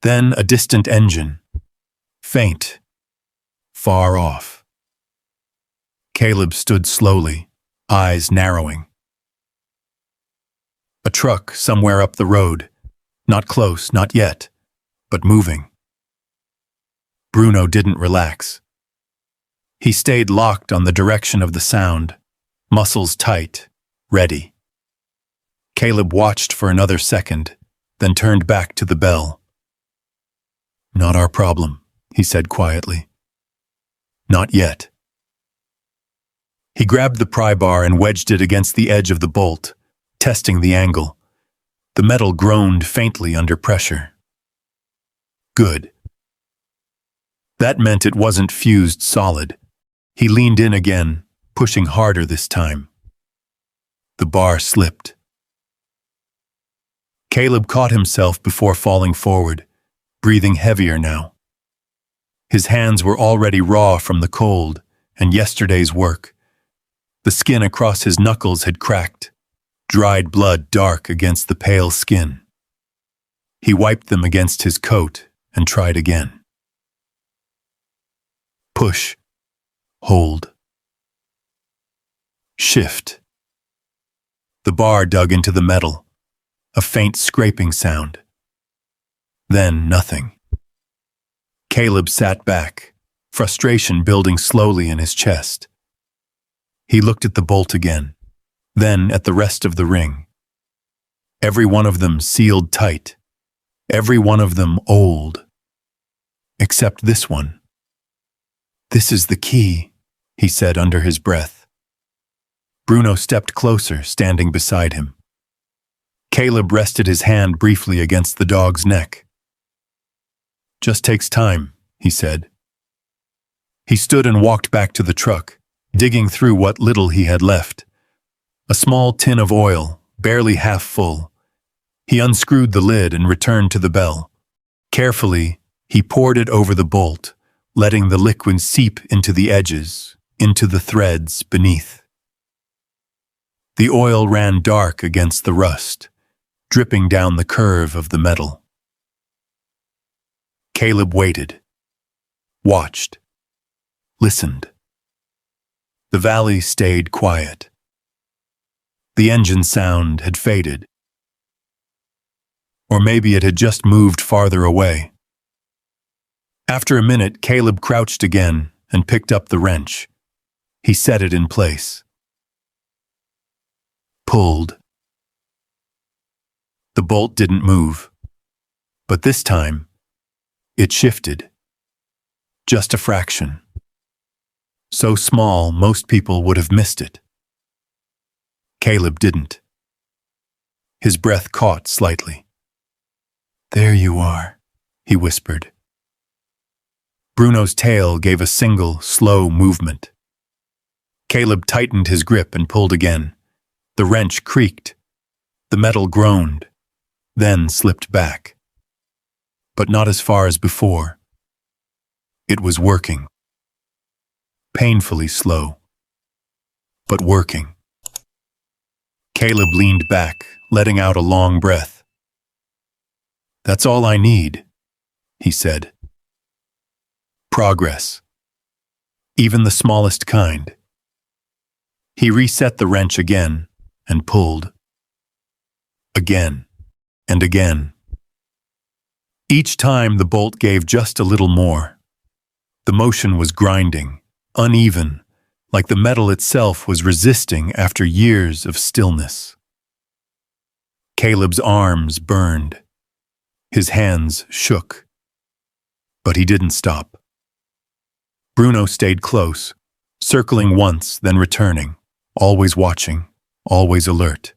Then a distant engine. Faint. Far off. Caleb stood slowly, eyes narrowing. A truck somewhere up the road. Not close, not yet, but moving. Bruno didn't relax. He stayed locked on the direction of the sound, muscles tight, ready. Caleb watched for another second, then turned back to the bell. "Not our problem," he said quietly. "Not yet." He grabbed the pry bar and wedged it against the edge of the bolt, testing the angle. The metal groaned faintly under pressure. Good. That meant it wasn't fused solid. He leaned in again, pushing harder this time. The bar slipped. Caleb caught himself before falling forward, breathing heavier now. His hands were already raw from the cold and yesterday's work. The skin across his knuckles had cracked, dried blood dark against the pale skin. He wiped them against his coat and tried again. Push. Hold. Shift. The bar dug into the metal, a faint scraping sound. Then nothing. Caleb sat back, frustration building slowly in his chest. He looked at the bolt again, then at the rest of the ring. Every one of them sealed tight, every one of them old. Except this one. "This is the key," he said under his breath. Bruno stepped closer, standing beside him. Caleb rested his hand briefly against the dog's neck. "Just takes time," he said. He stood and walked back to the truck, digging through what little he had left. A small tin of oil, barely half full. He unscrewed the lid and returned to the bell. Carefully, he poured it over the bolt, letting the liquid seep into the edges, into the threads beneath. The oil ran dark against the rust, dripping down the curve of the metal. Caleb waited, watched, listened. The valley stayed quiet. The engine sound had faded. Or maybe it had just moved farther away. After a minute, Caleb crouched again and picked up the wrench. He set it in place. Pulled. The bolt didn't move, but this time, it shifted. Just a fraction. So small, most people would have missed it. Caleb didn't. His breath caught slightly. "There you are," he whispered. Bruno's tail gave a single, slow movement. Caleb tightened his grip and pulled again. The wrench creaked. The metal groaned, then slipped back. But not as far as before. It was working. Painfully slow, but working. Caleb leaned back, letting out a long breath. "That's all I need," he said. Progress. Even the smallest kind. He reset the wrench again and pulled. Again and again. Each time the bolt gave just a little more. The motion was grinding, uneven, like the metal itself was resisting after years of stillness. Caleb's arms burned. His hands shook. But he didn't stop. Bruno stayed close, circling once, then returning, always watching, always alert.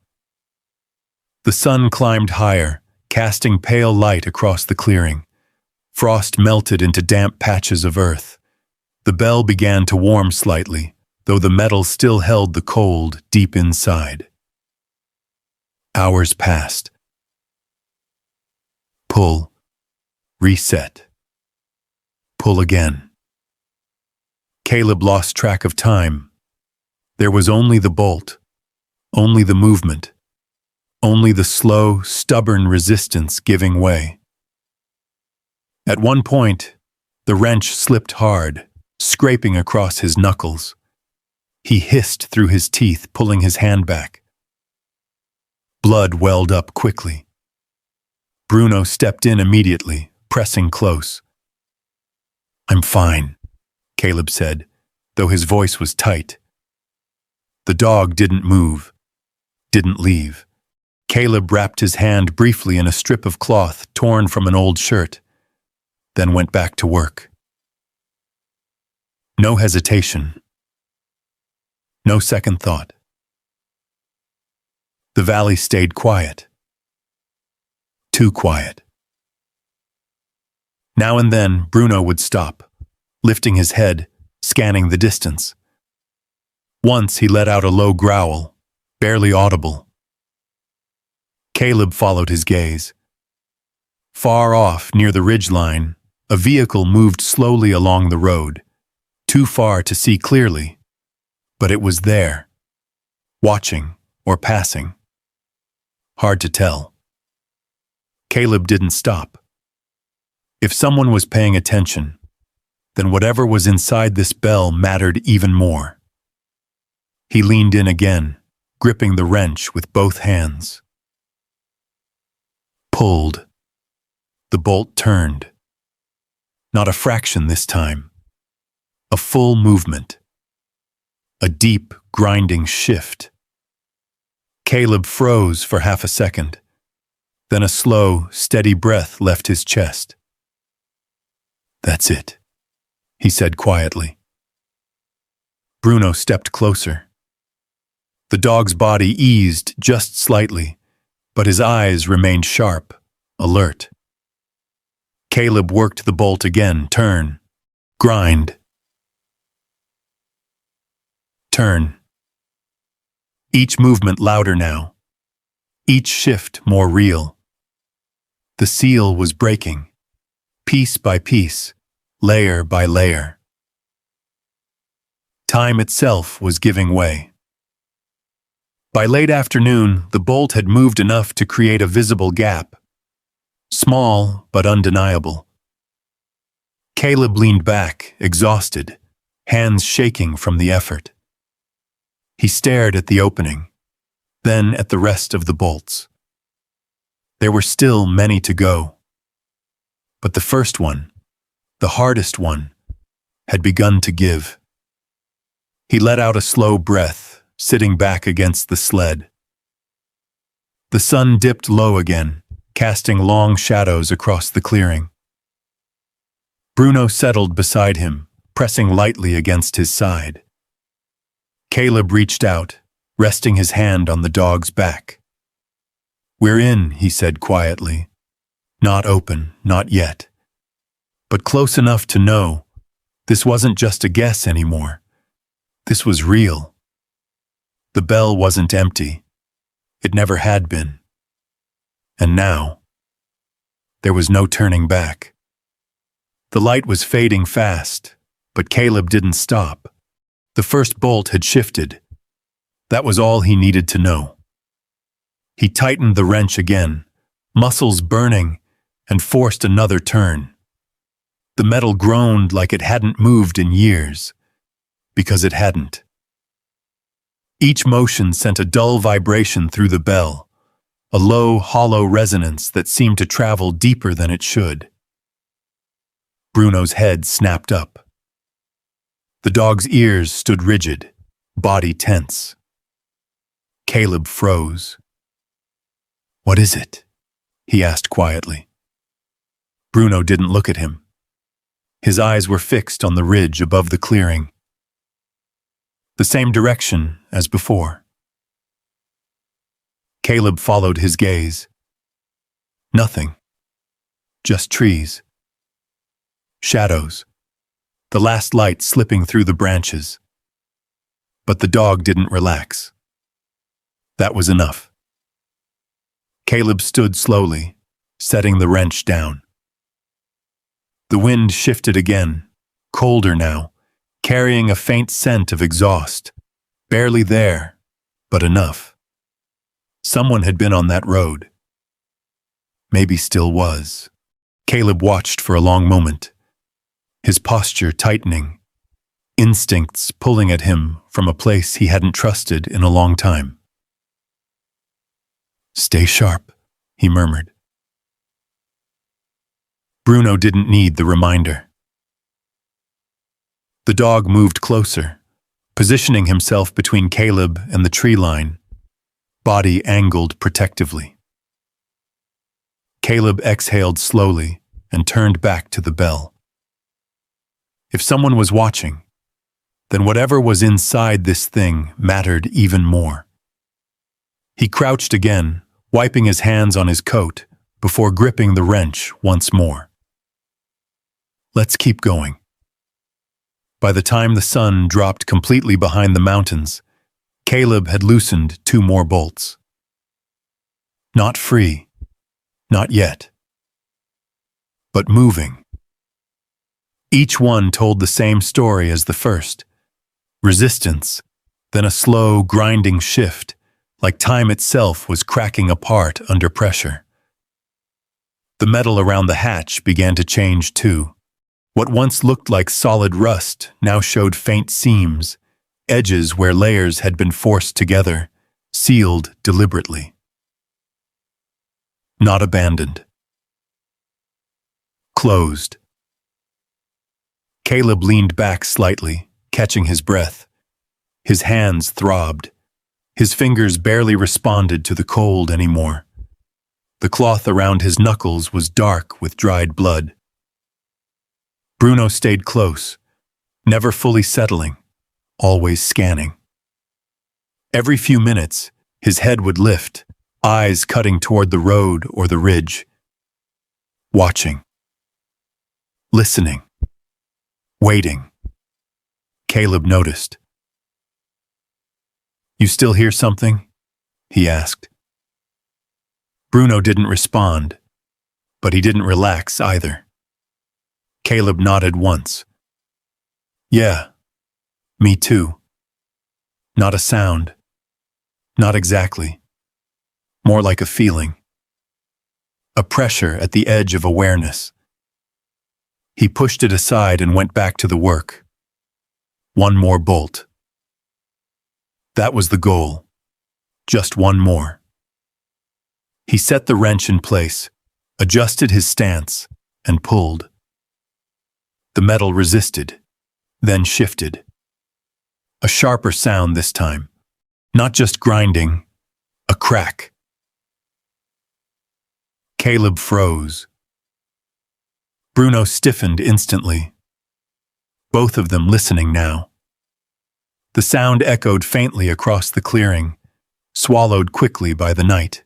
The sun climbed higher, casting pale light across the clearing. Frost melted into damp patches of earth. The bell began to warm slightly, though the metal still held the cold deep inside. Hours passed. Pull. Reset. Pull again. Caleb lost track of time. There was only the bolt, only the movement, only the slow, stubborn resistance giving way. At one point, the wrench slipped hard, scraping across his knuckles. He hissed through his teeth, pulling his hand back. Blood welled up quickly. Bruno stepped in immediately, pressing close. "I'm fine," Caleb said, though his voice was tight. The dog didn't move, didn't leave. Caleb wrapped his hand briefly in a strip of cloth torn from an old shirt, then went back to work. No hesitation. No second thought. The valley stayed quiet. Too quiet. Now and then, Bruno would stop, lifting his head, scanning the distance. Once he let out a low growl, barely audible. Caleb followed his gaze. Far off, near the ridgeline, a vehicle moved slowly along the road, too far to see clearly, but it was there, watching or passing. Hard to tell. Caleb didn't stop. If someone was paying attention, then whatever was inside this bell mattered even more. He leaned in again, gripping the wrench with both hands. Pulled. The bolt turned. Not a fraction this time. A full movement. A deep, grinding shift. Caleb froze for half a second. Then a slow, steady breath left his chest. "That's it," he said quietly. Bruno stepped closer. The dog's body eased just slightly, but his eyes remained sharp, alert. Caleb worked the bolt again, turn, grind, turn. Each movement louder now, each shift more real. The seal was breaking, piece by piece, layer by layer. Time itself was giving way. By late afternoon, the bolt had moved enough to create a visible gap. Small, but undeniable. Caleb leaned back, exhausted, hands shaking from the effort. He stared at the opening, then at the rest of the bolts. There were still many to go. But the first one, the hardest one, had begun to give. He let out a slow breath, sitting back against the sled. The sun dipped low again, casting long shadows across the clearing. Bruno settled beside him, pressing lightly against his side. Caleb reached out, resting his hand on the dog's back. "We're in," he said quietly. "Not open, not yet. But close enough to know this wasn't just a guess anymore. This was real. The bell wasn't empty. It never had been. And now, there was no turning back. The light was fading fast, but Caleb didn't stop. The first bolt had shifted. That was all he needed to know. He tightened the wrench again, muscles burning, and forced another turn. The metal groaned like it hadn't moved in years, because it hadn't. Each motion sent a dull vibration through the bell, a low, hollow resonance that seemed to travel deeper than it should. Bruno's head snapped up. The dog's ears stood rigid, body tense. Caleb froze. "What is it?" he asked quietly. Bruno didn't look at him. His eyes were fixed on the ridge above the clearing. The same direction as before. Caleb followed his gaze. Nothing. Just trees. Shadows. The last light slipping through the branches. But the dog didn't relax. That was enough. Caleb stood slowly, setting the wrench down. The wind shifted again, colder now, carrying a faint scent of exhaust. Barely there, but enough. Someone had been on that road. Maybe still was. Caleb watched for a long moment, his posture tightening, instincts pulling at him from a place he hadn't trusted in a long time. "Stay sharp," he murmured. Bruno didn't need the reminder. The dog moved closer, positioning himself between Caleb and the tree line, body angled protectively. Caleb exhaled slowly and turned back to the bell. If someone was watching, then whatever was inside this thing mattered even more. He crouched again, wiping his hands on his coat before gripping the wrench once more. Let's keep going. By the time the sun dropped completely behind the mountains, Caleb had loosened 2 more bolts. Not free, not yet, but moving. Each one told the same story as the first: resistance, then a slow, grinding shift, like time itself was cracking apart under pressure. The metal around the hatch began to change too. What once looked like solid rust now showed faint seams, edges where layers had been forced together, sealed deliberately. Not abandoned. Closed. Caleb leaned back slightly, catching his breath. His hands throbbed. His fingers barely responded to the cold anymore. The cloth around his knuckles was dark with dried blood. Bruno stayed close, never fully settling, always scanning. Every few minutes, his head would lift, eyes cutting toward the road or the ridge. Watching. Listening. Waiting. Caleb noticed. "You still hear something?" he asked. Bruno didn't respond, but he didn't relax either. Caleb nodded once. "Yeah, me too. Not a sound. Not exactly. More like a feeling. A pressure at the edge of awareness." He pushed it aside and went back to the work. 1 more bolt. That was the goal. Just 1 more. He set the wrench in place, adjusted his stance, and pulled. The metal resisted, then shifted. A sharper sound this time. Not just grinding, a crack. Caleb froze. Bruno stiffened instantly. Both of them listening now. The sound echoed faintly across the clearing, swallowed quickly by the night.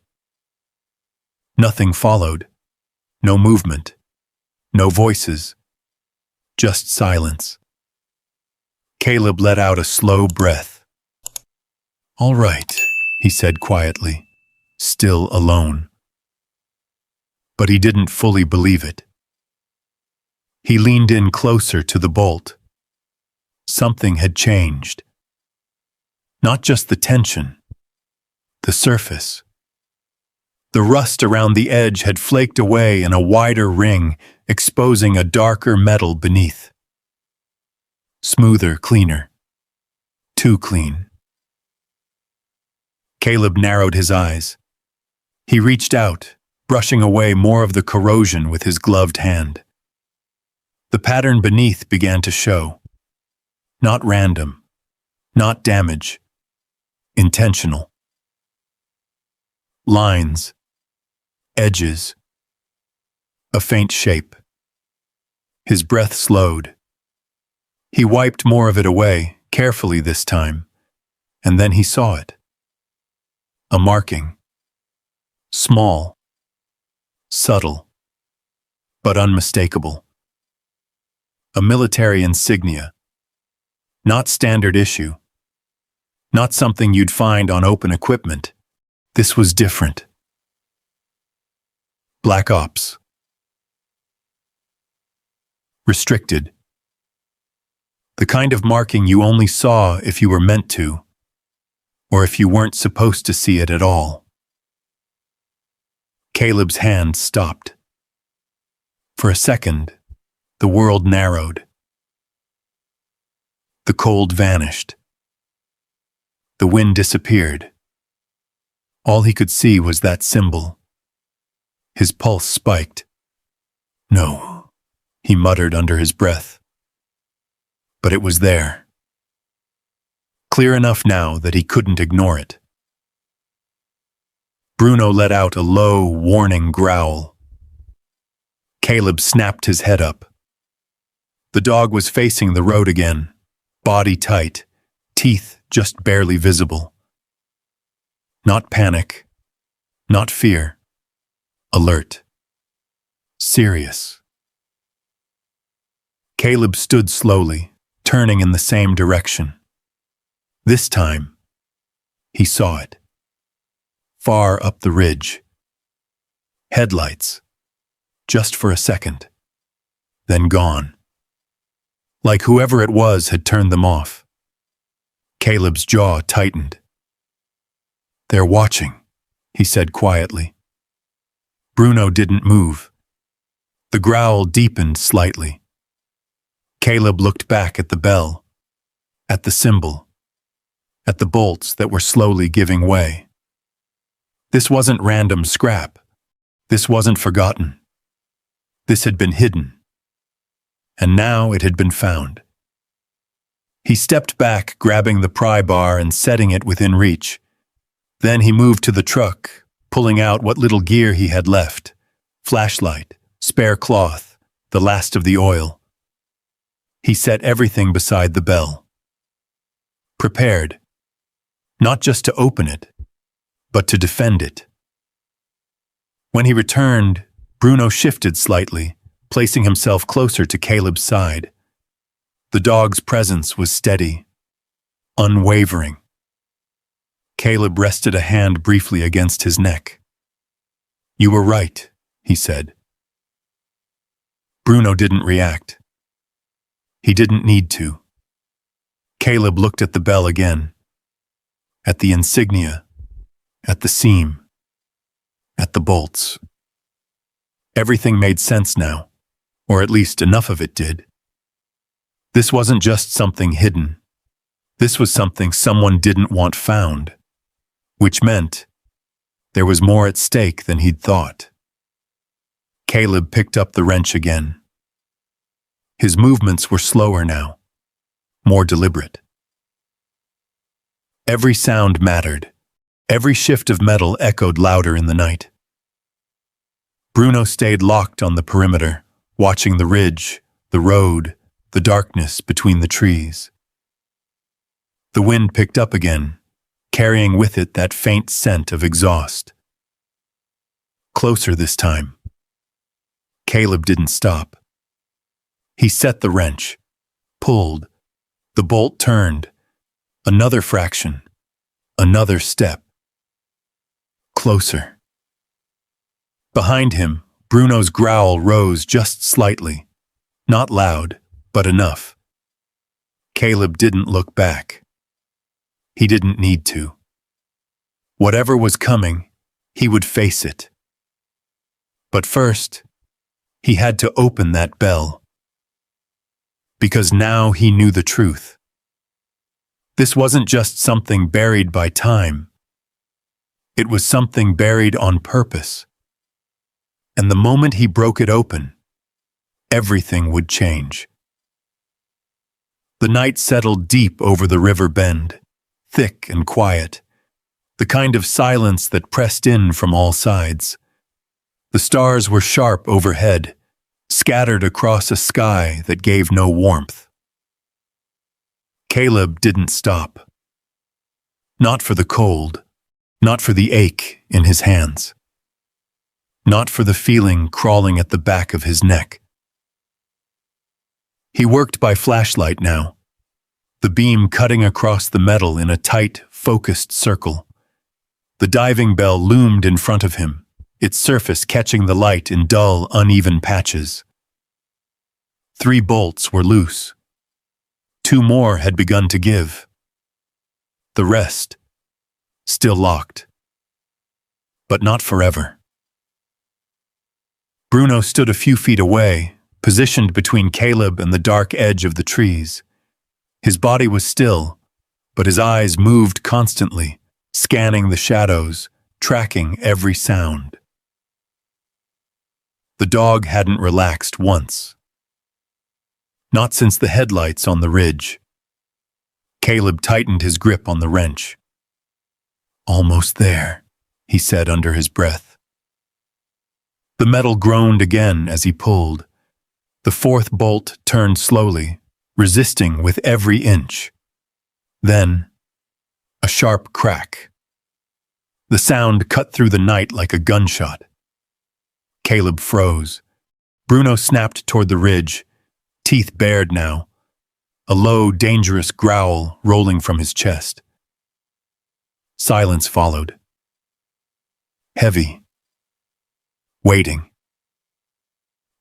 Nothing followed. No movement. No voices. Just silence. Caleb let out a slow breath. "All right," he said quietly, still alone. But he didn't fully believe it. He leaned in closer to the bolt. Something had changed. Not just the tension, the surface. The rust around the edge had flaked away in a wider ring, exposing a darker metal beneath. Smoother, cleaner. Too clean. Caleb narrowed his eyes. He reached out, brushing away more of the corrosion with his gloved hand. The pattern beneath began to show. Not random, not damage, intentional. Lines, edges, a faint shape. His breath slowed. He wiped more of it away, carefully this time, and then he saw it. A marking. Small, subtle, but unmistakable. A military insignia. Not standard issue. Not something you'd find on open equipment. This was different. Black Ops. Restricted. The kind of marking you only saw if you were meant to, or if you weren't supposed to see it at all. Caleb's hand stopped. For a second, the world narrowed. The cold vanished. The wind disappeared. All he could see was that symbol. His pulse spiked. No, he muttered under his breath. But it was there. Clear enough now that he couldn't ignore it. Bruno let out a low, warning growl. Caleb snapped his head up. The dog was facing the road again, body tight, teeth just barely visible. Not panic, not fear. Alert. Serious. Caleb stood slowly, turning in the same direction. This time, he saw it. Far up the ridge. Headlights. Just for a second. Then gone. Like whoever it was had turned them off. Caleb's jaw tightened. They're watching, he said quietly. Bruno didn't move. The growl deepened slightly. Caleb looked back at the bell, at the symbol, at the bolts that were slowly giving way. This wasn't random scrap. This wasn't forgotten. This had been hidden. And now it had been found. He stepped back, grabbing the pry bar and setting it within reach. Then he moved to the truck, pulling out what little gear he had left. Flashlight, spare cloth, the last of the oil. He set everything beside the bell. Prepared. Not just to open it, but to defend it. When he returned, Bruno shifted slightly, placing himself closer to Caleb's side. The dog's presence was steady, unwavering. Caleb rested a hand briefly against his neck. "You were right," he said. Bruno didn't react. He didn't need to. Caleb looked at the bell again, at the insignia, at the seam, at the bolts. Everything made sense now, or at least enough of it did. This wasn't just something hidden. This was something someone didn't want found, which meant there was more at stake than he'd thought. Caleb picked up the wrench again. His movements were slower now, more deliberate. Every sound mattered. Every shift of metal echoed louder in the night. Bruno stayed locked on the perimeter, watching the ridge, the road, the darkness between the trees. The wind picked up again, carrying with it that faint scent of exhaust. Closer this time. Caleb didn't stop. He set the wrench, pulled. The bolt turned. Another fraction. Another step. Closer. Behind him, Bruno's growl rose just slightly, Not loud, but enough. Caleb didn't look back. He didn't need to. Whatever was coming, he would face it. But first, he had to open that bell. Because now he knew the truth. This wasn't just something buried by time. It was something buried on purpose. And the moment he broke it open, everything would change. The night settled deep over the river bend, thick and quiet, the kind of silence that pressed in from all sides. The stars were sharp overhead, scattered across a sky that gave no warmth. Caleb didn't stop. Not for the cold, not for the ache in his hands, not for the feeling crawling at the back of his neck. He worked by flashlight now, the beam cutting across the metal in a tight, focused circle. The diving bell loomed in front of him, its surface catching the light in dull, uneven patches. 3 bolts were loose. 2 more had begun to give. The rest, still locked. But not forever. Bruno stood a few feet away, positioned between Caleb and the dark edge of the trees. His body was still, but his eyes moved constantly, scanning the shadows, tracking every sound. The dog hadn't relaxed once. Not since the headlights on the ridge. Caleb tightened his grip on the wrench. "Almost there," he said under his breath. The metal groaned again as he pulled. The 4th bolt turned slowly, resisting with every inch. Then, a sharp crack. The sound cut through the night like a gunshot. Caleb froze. Bruno snapped toward the ridge, teeth bared now, a low, dangerous growl rolling from his chest. Silence followed. Heavy. Waiting.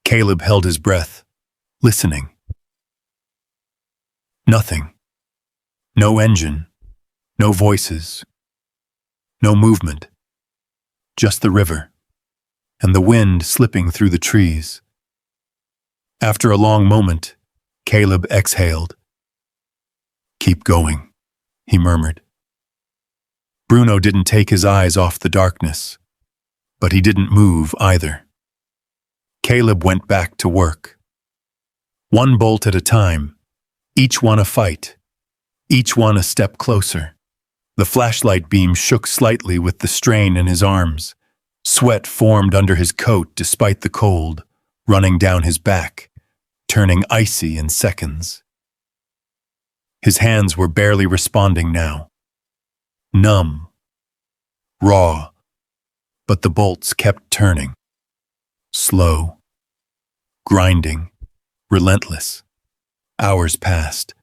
Caleb held his breath, listening. Nothing. No engine. No voices. No movement. Just the river, and the wind slipping through the trees. After a long moment, Caleb exhaled. "Keep going," he murmured. Bruno didn't take his eyes off the darkness, but he didn't move either. Caleb went back to work. 1 bolt at a time, each one a fight, each one a step closer. The flashlight beam shook slightly with the strain in his arms. Sweat formed under his coat despite the cold, running down his back, turning icy in seconds. His hands were barely responding now. Numb. Raw. But the bolts kept turning. Slow. Grinding. Relentless. Hours passed.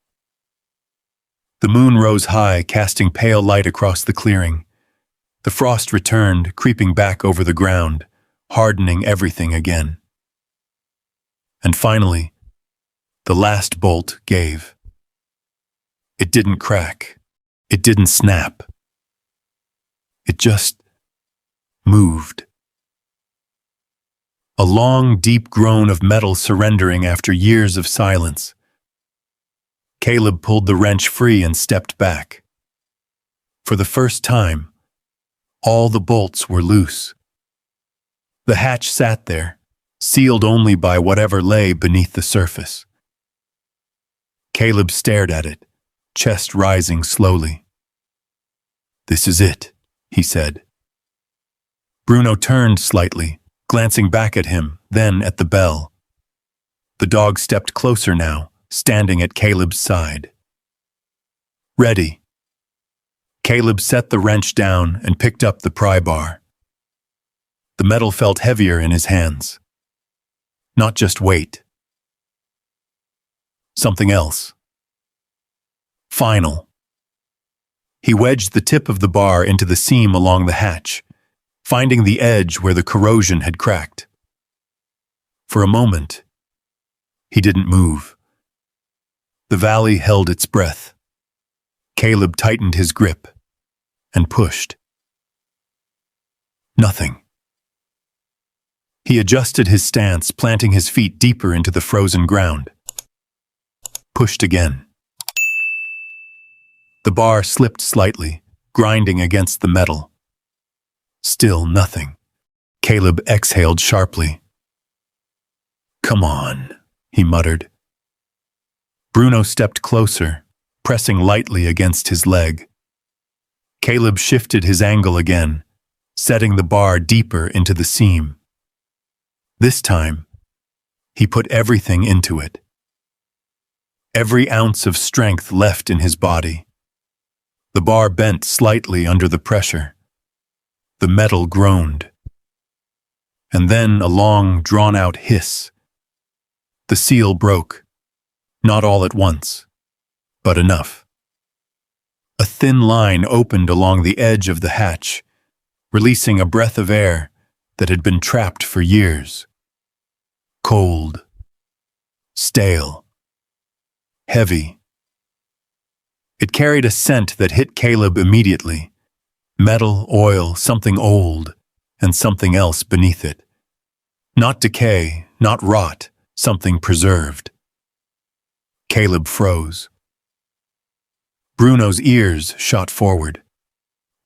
The moon rose high, casting pale light across the clearing. The frost returned, creeping back over the ground, hardening everything again. And finally, the last bolt gave. It didn't crack. It didn't snap. It just moved. A long, deep groan of metal surrendering after years of silence. Caleb pulled the wrench free and stepped back. For the first time, all the bolts were loose. The hatch sat there, sealed only by whatever lay beneath the surface. Caleb stared at it, chest rising slowly. "This is it," he said. Bruno turned slightly, glancing back at him, then at the bell. The dog stepped closer now, standing at Caleb's side. "Ready." Caleb set the wrench down and picked up the pry bar. The metal felt heavier in his hands. Not just weight. Something else. Final. He wedged the tip of the bar into the seam along the hatch, finding the edge where the corrosion had cracked. For a moment, He didn't move. The valley held its breath. Caleb tightened his grip and pushed. Nothing. He adjusted his stance, planting his feet deeper into the frozen ground. Pushed again. The bar slipped slightly, grinding against the metal. Still nothing. Caleb exhaled sharply. "Come on," he muttered. Bruno stepped closer, pressing lightly against his leg. Caleb shifted his angle again, setting the bar deeper into the seam. This time, he put everything into it. Every ounce of strength left in his body. The bar bent slightly under the pressure. The metal groaned. And then a long, drawn-out hiss. The seal broke, not all at once, but enough. A thin line opened along the edge of the hatch, releasing a breath of air that had been trapped for years. Cold, stale, heavy. It carried a scent that hit Caleb immediately. Metal, oil, something old, and something else beneath it. Not decay, not rot, something preserved. Caleb froze. Bruno's ears shot forward.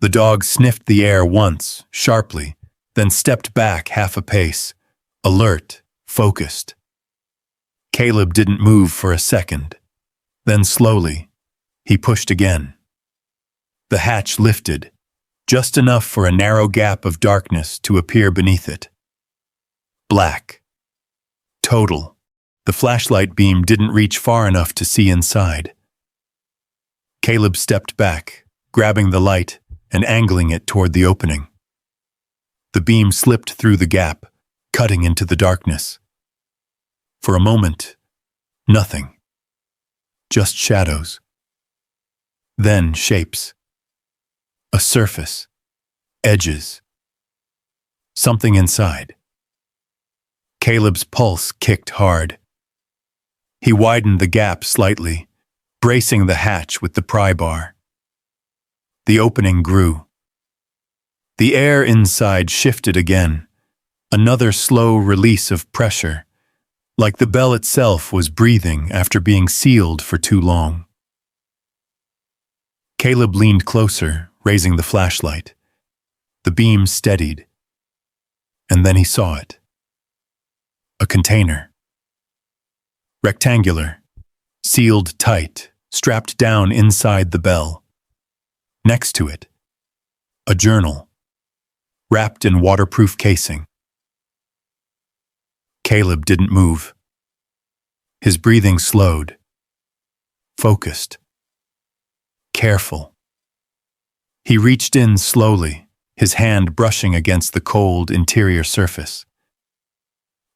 The dog sniffed the air once, sharply, then stepped back half a pace, alert, focused. Caleb didn't move for a second. Then slowly, he pushed again. The hatch lifted, just enough for a narrow gap of darkness to appear beneath it. Black. Total. The flashlight beam didn't reach far enough to see inside. Caleb stepped back, grabbing the light and angling it toward the opening. The beam slipped through the gap, cutting into the darkness. For a moment, nothing. Just shadows. Then shapes. A surface. Edges. Something inside. Caleb's pulse kicked hard. He widened the gap slightly, bracing the hatch with the pry bar. The opening grew. The air inside shifted again, another slow release of pressure, like the bell itself was breathing after being sealed for too long. Caleb leaned closer, raising the flashlight. The beam steadied. And then he saw it. A container. Rectangular, sealed tight, strapped down inside the bell. Next to it, a journal, wrapped in waterproof casing. Caleb didn't move. His breathing slowed. Focused. Careful. He reached in slowly, his hand brushing against the cold interior surface.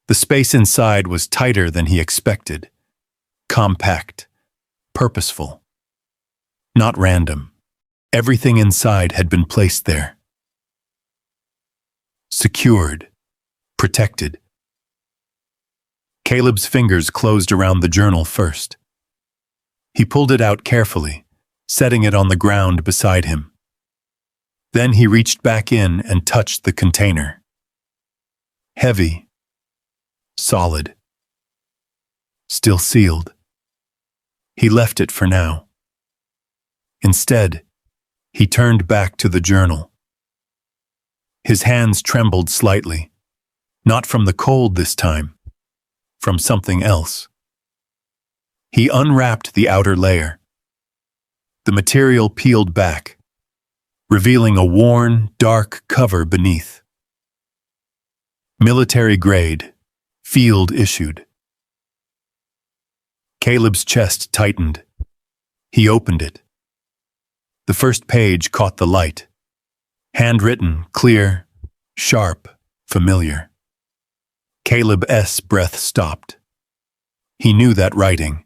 The space inside was tighter than he expected. Compact. Purposeful. Not random. Everything inside had been placed there. Secured. Protected. Caleb's fingers closed around the journal first. He pulled it out carefully, setting it on the ground beside him. Then he reached back in and touched the container. Heavy. Solid. Still sealed. He left it for now. Instead, he turned back to the journal. His hands trembled slightly, not from the cold this time, from something else. He unwrapped the outer layer. The material peeled back, revealing a worn, dark cover beneath. Military grade, field issued. Caleb's chest tightened. He opened it. The first page caught the light. Handwritten, clear, sharp, familiar. Caleb's breath stopped. He knew that writing.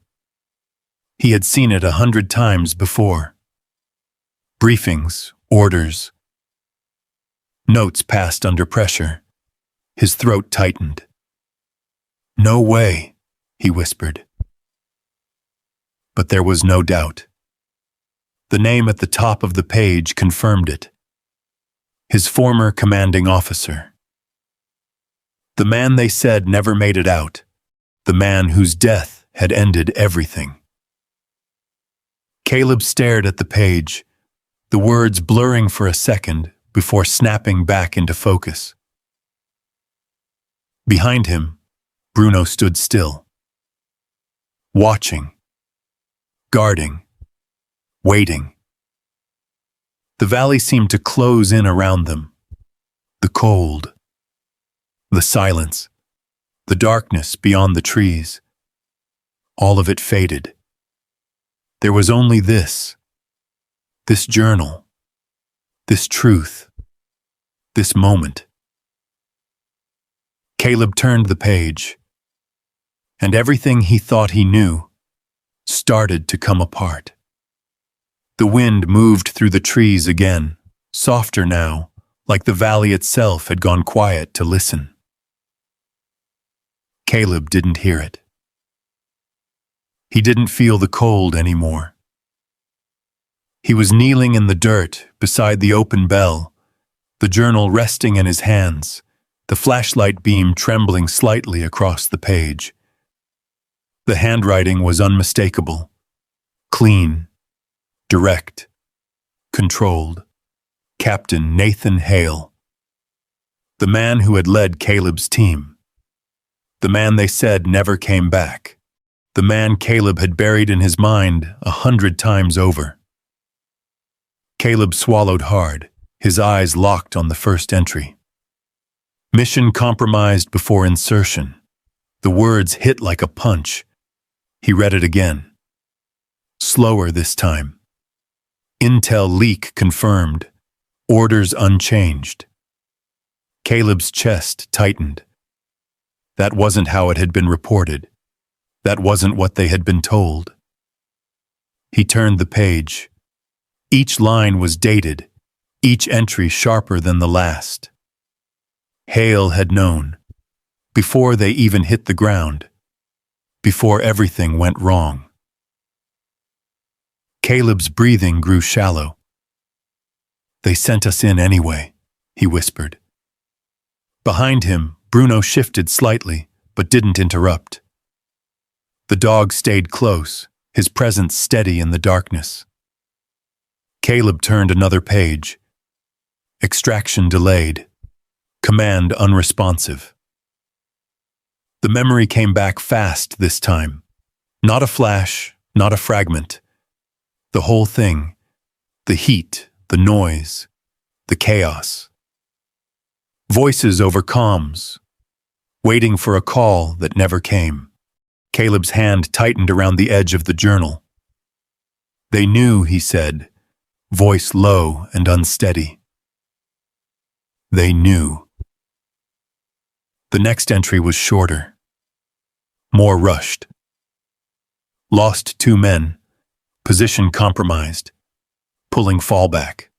He had seen it 100 times before. Briefings, orders. Notes passed under pressure. His throat tightened. No way. he whispered. But there was no doubt. The name at the top of the page confirmed it. His former commanding officer. The man they said never made it out. The man whose death had ended everything. Caleb stared at the page, the words blurring for a second before snapping back into focus. Behind him, Bruno stood still. Watching. Guarding. Waiting. The valley seemed to close in around them. The cold. The silence. The darkness beyond the trees. All of it faded. There was only this journal, this truth, this moment. Caleb turned the page, and everything he thought he knew started to come apart. The wind moved through the trees again, softer now, like the valley itself had gone quiet to listen. Caleb didn't hear it. He didn't feel the cold anymore. He was kneeling in the dirt beside the open bell, the journal resting in his hands, the flashlight beam trembling slightly across the page. The handwriting was unmistakable, clean, direct, controlled. Captain Nathan Hale. The man who had led Caleb's team. The man they said never came back. The man Caleb had buried in his mind 100 times over. Caleb swallowed hard, his eyes locked on the first entry. Mission compromised before insertion. The words hit like a punch. He read it again. Slower this time. Intel leak confirmed. Orders unchanged. Caleb's chest tightened. That wasn't how it had been reported. That wasn't what they had been told. He turned the page. Each line was dated, each entry sharper than the last. Hale had known, before they even hit the ground, before everything went wrong. Caleb's breathing grew shallow. They sent us in anyway, he whispered. Behind him, Bruno shifted slightly, but didn't interrupt. The dog stayed close, his presence steady in the darkness. Caleb turned another page. Extraction delayed. Command unresponsive. The memory came back fast this time. Not a flash, not a fragment. The whole thing. The heat, the noise, the chaos. Voices over comms, waiting for a call that never came. Caleb's hand tightened around the edge of the journal. They knew, he said, voice low and unsteady. They knew. The next entry was shorter, more rushed. Lost 2 men, position compromised, pulling fallback.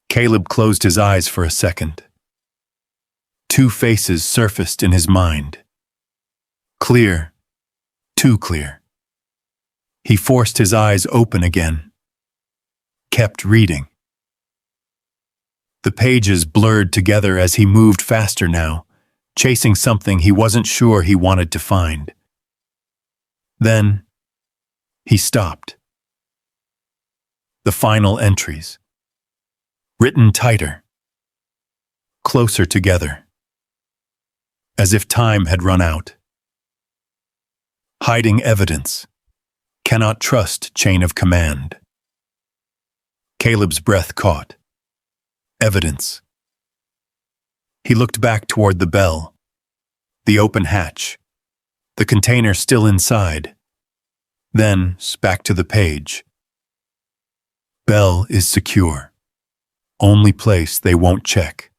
Caleb closed his eyes for a second. 2 faces surfaced in his mind. Clear, too clear. He forced his eyes open again. Kept reading. The pages blurred together as he moved faster now, chasing something he wasn't sure he wanted to find. Then, he stopped. The final entries. Written tighter. Closer together. As if time had run out. Hiding evidence. Cannot trust chain of command. Caleb's breath caught. Evidence. He looked back toward the bell. The open hatch. The container still inside. Then, back to the page. Bell is secure. Only place they won't check.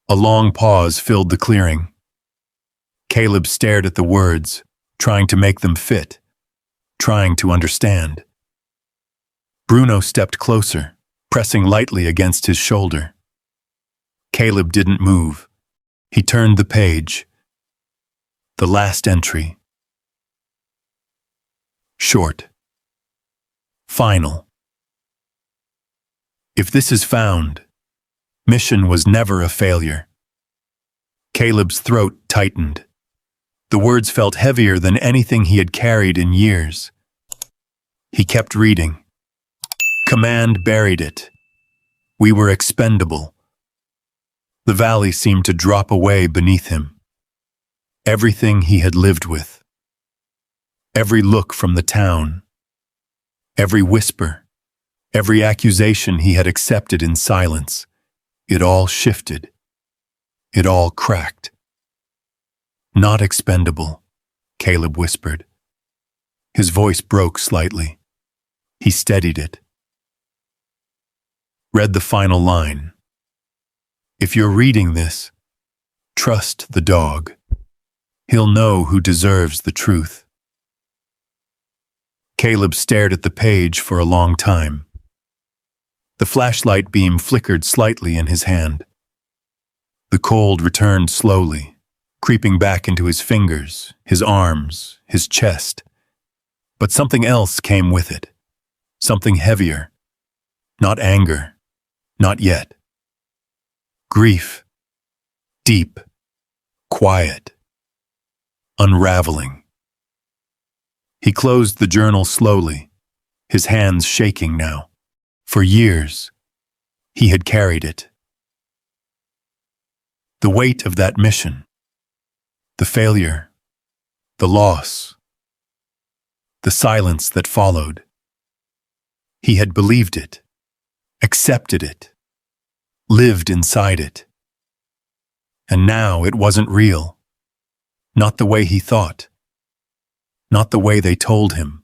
A long pause filled the clearing. Caleb stared at the words, trying to make them fit, trying to understand. Bruno stepped closer, pressing lightly against his shoulder. Caleb didn't move. He turned the page. The last entry. Short. Final. If this is found, mission was never a failure. Caleb's throat tightened. The words felt heavier than anything he had carried in years. He kept reading. Command buried it. We were expendable. The valley seemed to drop away beneath him. Everything he had lived with. Every look from the town. Every whisper. Every accusation he had accepted in silence. It all shifted. It all cracked. Not expendable, Caleb whispered. His voice broke slightly. He steadied it. Read the final line. If you're reading this, trust the dog. He'll know who deserves the truth. Caleb stared at the page for a long time. The flashlight beam flickered slightly in his hand. The cold returned slowly, creeping back into his fingers, his arms, his chest. But something else came with it. Something heavier. Not anger. Not yet. Grief. Deep. Quiet. Unraveling. He closed the journal slowly, his hands shaking now. For years, he had carried it. The weight of that mission, the failure, the loss, the silence that followed. He had believed it, accepted it, lived inside it. And now it wasn't real. Not the way he thought. Not the way they told him.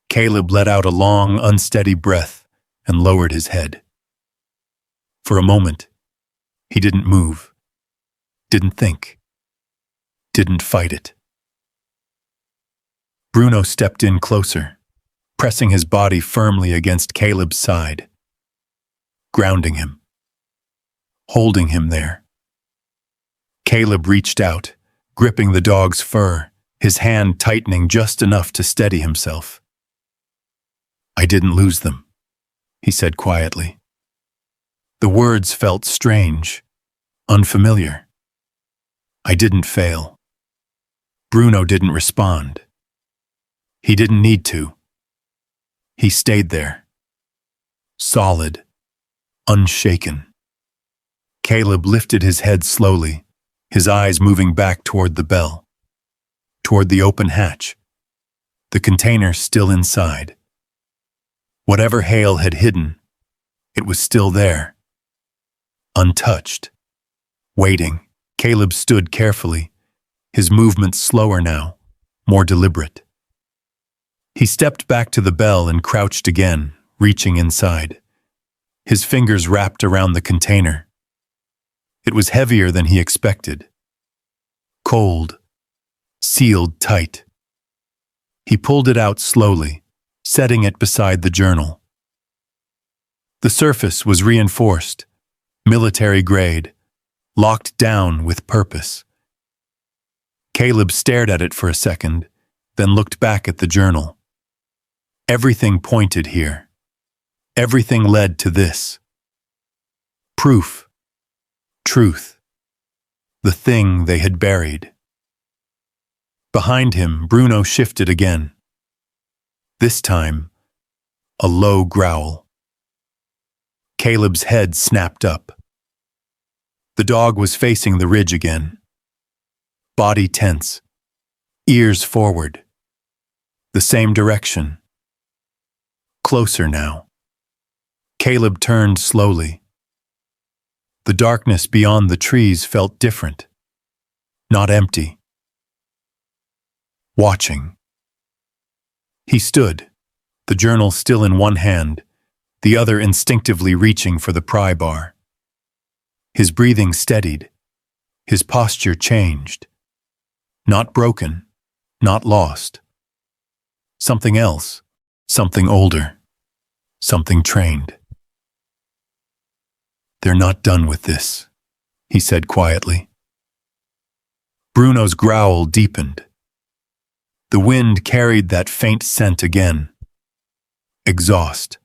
Caleb let out a long, unsteady breath and lowered his head. For a moment, he didn't move, didn't think, didn't fight it. Bruno stepped in closer, pressing his body firmly against Caleb's side, grounding him, holding him there. Caleb reached out, gripping the dog's fur, his hand tightening just enough to steady himself. I didn't lose them, he said quietly. The words felt strange, unfamiliar. I didn't fail. Bruno didn't respond. He didn't need to. He stayed there, solid, unshaken. Caleb lifted his head slowly, his eyes moving back toward the bell, toward the open hatch, the container still inside. Whatever Hale had hidden, it was still there, untouched, waiting. Caleb stood carefully, his movements slower now, more deliberate. He stepped back to the bell and crouched again, reaching inside. His fingers wrapped around the container. It was heavier than he expected. Cold, sealed tight. He pulled it out slowly, setting it beside the journal. The surface was reinforced, military grade, locked down with purpose. Caleb stared at it for a second, then looked back at the journal. Everything pointed here. Everything led to this. Proof. Truth. The thing they had buried. Behind him, Bruno shifted again. This time, a low growl. Caleb's head snapped up. The dog was facing the ridge again. Body tense, ears forward. The same direction. Closer now. Caleb turned slowly. The darkness beyond the trees felt different, not empty. Watching. He stood, the journal still in one hand, the other instinctively reaching for the pry bar. His breathing steadied, his posture changed. Not broken, not lost. Something else, something older, something trained. They're not done with this, he said quietly. Bruno's growl deepened. The wind carried that faint scent again. Exhaust.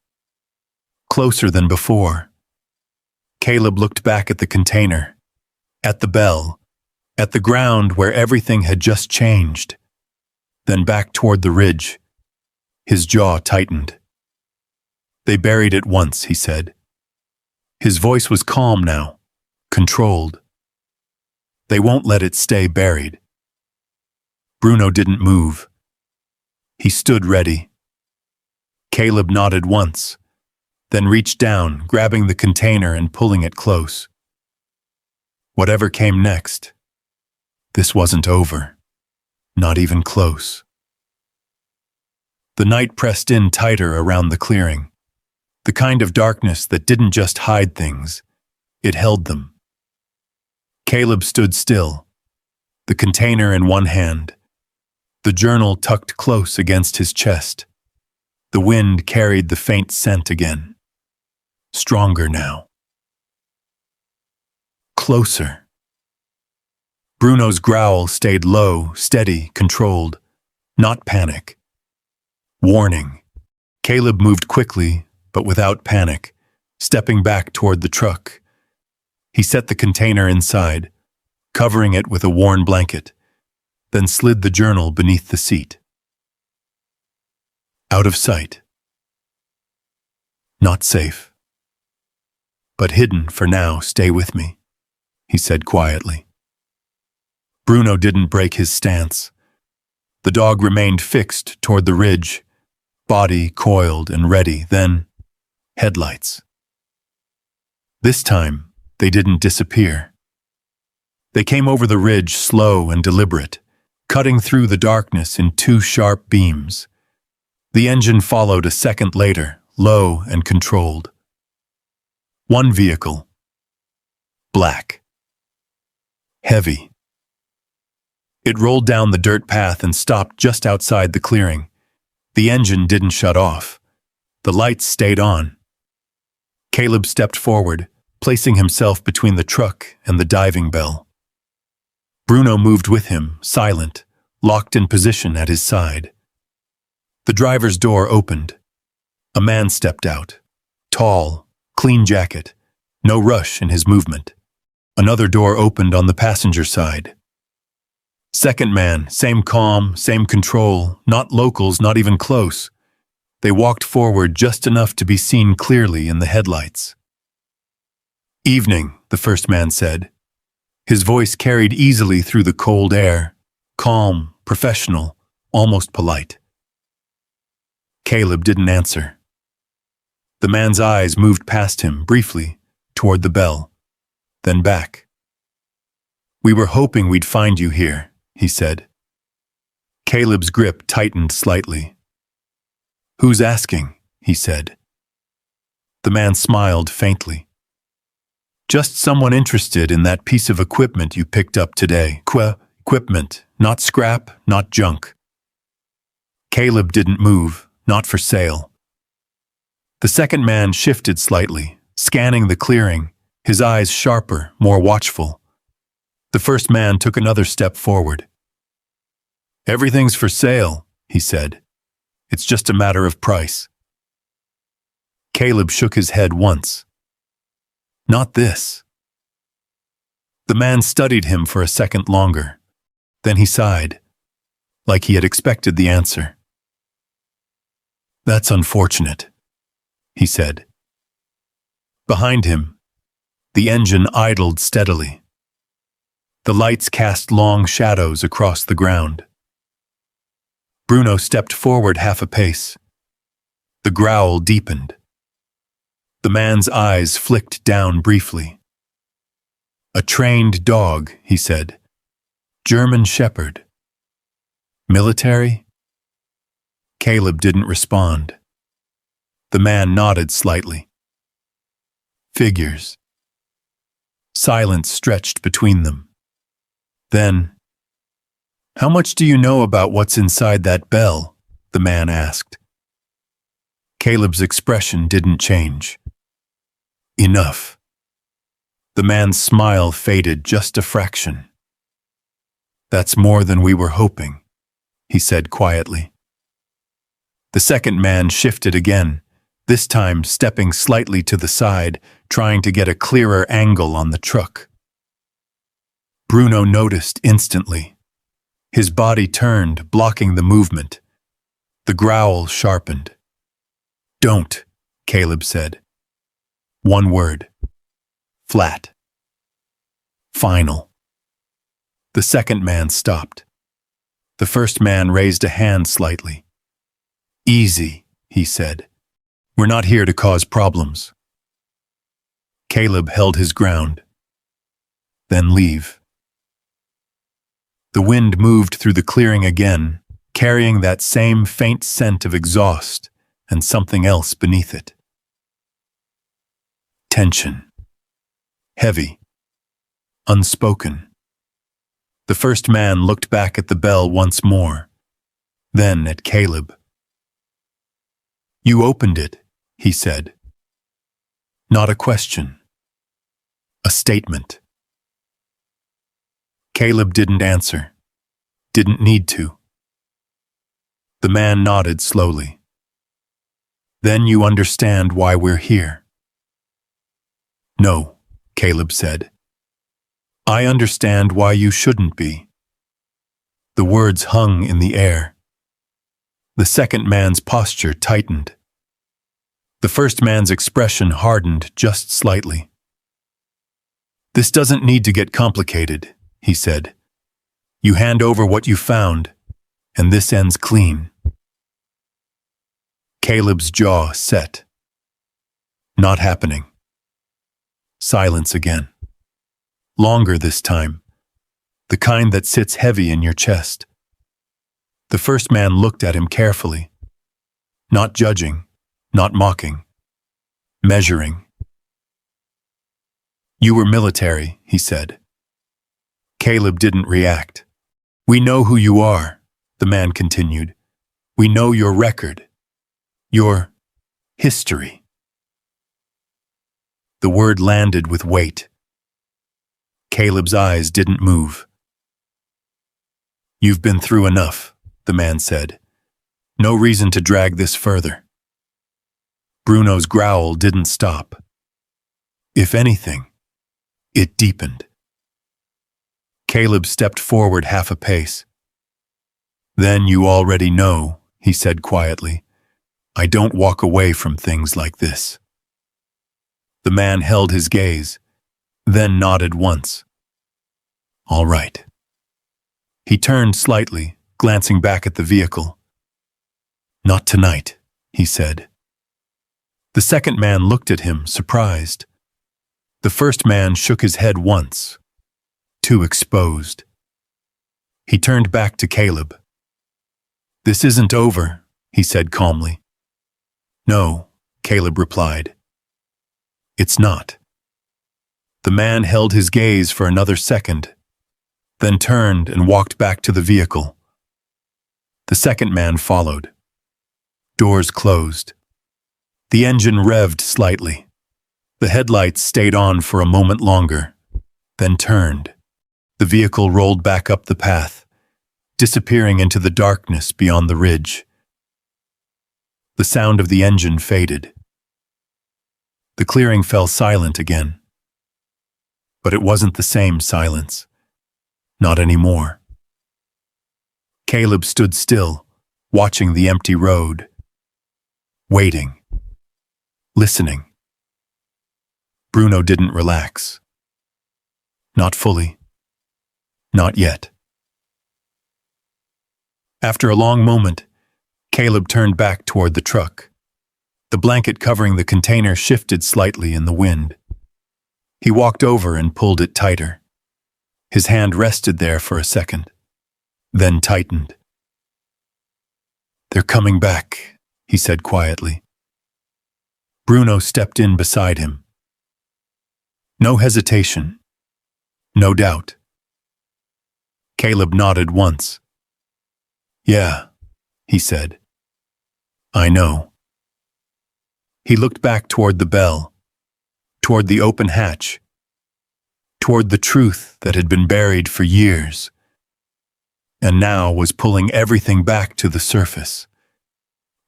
Closer than before. Caleb looked back at the container, at the bell, at the ground where everything had just changed, then back toward the ridge. His jaw tightened. They buried it once, he said. His voice was calm now, controlled. They won't let it stay buried. Bruno didn't move. He stood ready. Caleb nodded once, then reached down, grabbing the container and pulling it close. Whatever came next, this wasn't over, not even close. The night pressed in tighter around the clearing, the kind of darkness that didn't just hide things, it held them. Caleb stood still, the container in one hand, the journal tucked close against his chest. The wind carried the faint scent again. Stronger now. Closer. Bruno's growl stayed low, steady, controlled, not panic. Warning. Caleb moved quickly, but without panic, stepping back toward the truck. He set the container inside, covering it with a worn blanket, then slid the journal beneath the seat. Out of sight. Not safe. But hidden for now, stay with me, he said quietly. Bruno didn't break his stance. The dog remained fixed toward the ridge, body coiled and ready, then headlights. This time, they didn't disappear. They came over the ridge slow and deliberate, cutting through the darkness in two sharp beams. The engine followed a second later, low and controlled. One vehicle. Black. Heavy. It rolled down the dirt path and stopped just outside the clearing. The engine didn't shut off. The lights stayed on. Caleb stepped forward, placing himself between the truck and the diving bell. Bruno moved with him, silent, locked in position at his side. The driver's door opened. A man stepped out. Tall, clean jacket, no rush in his movement. Another door opened on the passenger side. Second man, same calm, same control, not locals, not even close. They walked forward just enough to be seen clearly in the headlights. Evening, the first man said. His voice carried easily through the cold air, calm, professional, almost polite. Caleb didn't answer. The man's eyes moved past him briefly, toward the bell, then back. We were hoping we'd find you here, he said. Caleb's grip tightened slightly. Who's asking? He said. The man smiled faintly. Just someone interested in that piece of equipment you picked up today. Equipment, not scrap, not junk. Caleb didn't move. Not for sale. The second man shifted slightly, scanning the clearing, his eyes sharper, more watchful. The first man took another step forward. Everything's for sale, he said. It's just a matter of price. Caleb shook his head once. Not this. The man studied him for a second longer. Then he sighed, like he had expected the answer. That's unfortunate, he said. Behind him, the engine idled steadily. The lights cast long shadows across the ground. Bruno stepped forward half a pace. The growl deepened. The man's eyes flicked down briefly. A trained dog, he said. German Shepherd. Military? Caleb didn't respond. The man nodded slightly. Figures. Silence stretched between them. Then, how much do you know about what's inside that bell? The man asked. Caleb's expression didn't change. Enough. The man's smile faded just a fraction. That's more than we were hoping, he said quietly. The second man shifted again, this time stepping slightly to the side, trying to get a clearer angle on the truck. Bruno noticed instantly. His body turned, blocking the movement. The growl sharpened. "Don't," Caleb said. One word. Flat. Final. The second man stopped. The first man raised a hand slightly. "Easy," he said. "We're not here to cause problems." Caleb held his ground. "Then leave." The wind moved through the clearing again, carrying that same faint scent of exhaust and something else beneath it. Tension. Heavy. Unspoken. The first man looked back at the bell once more, then at Caleb. "You opened it," he said. Not a question. A statement. Caleb didn't answer. Didn't need to. The man nodded slowly. "Then you understand why we're here." "No," Caleb said. "I understand why you shouldn't be." The words hung in the air. The second man's posture tightened. The first man's expression hardened just slightly. "This doesn't need to get complicated," he said. "You hand over what you found, and this ends clean." Caleb's jaw set. Not happening. Silence again. Longer this time. The kind that sits heavy in your chest. The first man looked at him carefully. Not judging, not mocking. Measuring. "You were military," he said. Caleb didn't react. "We know who you are," the man continued. "We know your record. Your history." The word landed with weight. Caleb's eyes didn't move. "You've been through enough," the man said. "No reason to drag this further." Bruno's growl didn't stop. If anything, it deepened. Caleb stepped forward half a pace. "Then you already know," he said quietly. "I don't walk away from things like this." The man held his gaze, then nodded once. "All right." He turned slightly, glancing back at the vehicle. "Not tonight," he said. The second man looked at him, surprised. The first man shook his head once. Too exposed. He turned back to Caleb. "This isn't over," he said calmly. "No," Caleb replied. "It's not." The man held his gaze for another second, then turned and walked back to the vehicle. The second man followed. Doors closed. The engine revved slightly. The headlights stayed on for a moment longer, then turned. The vehicle rolled back up the path, disappearing into the darkness beyond the ridge. The sound of the engine faded. The clearing fell silent again. But it wasn't the same silence. Not anymore. Caleb stood still, watching the empty road. Waiting. Listening. Bruno didn't relax. Not fully. Not yet. After a long moment, Caleb turned back toward the truck. The blanket covering the container shifted slightly in the wind. He walked over and pulled it tighter. His hand rested there for a second, then tightened. "They're coming back," he said quietly. Bruno stepped in beside him. No hesitation. No doubt. Caleb nodded once. "Yeah," he said. "I know." He looked back toward the bell, toward the open hatch, toward the truth that had been buried for years. and now was pulling everything back to the surface.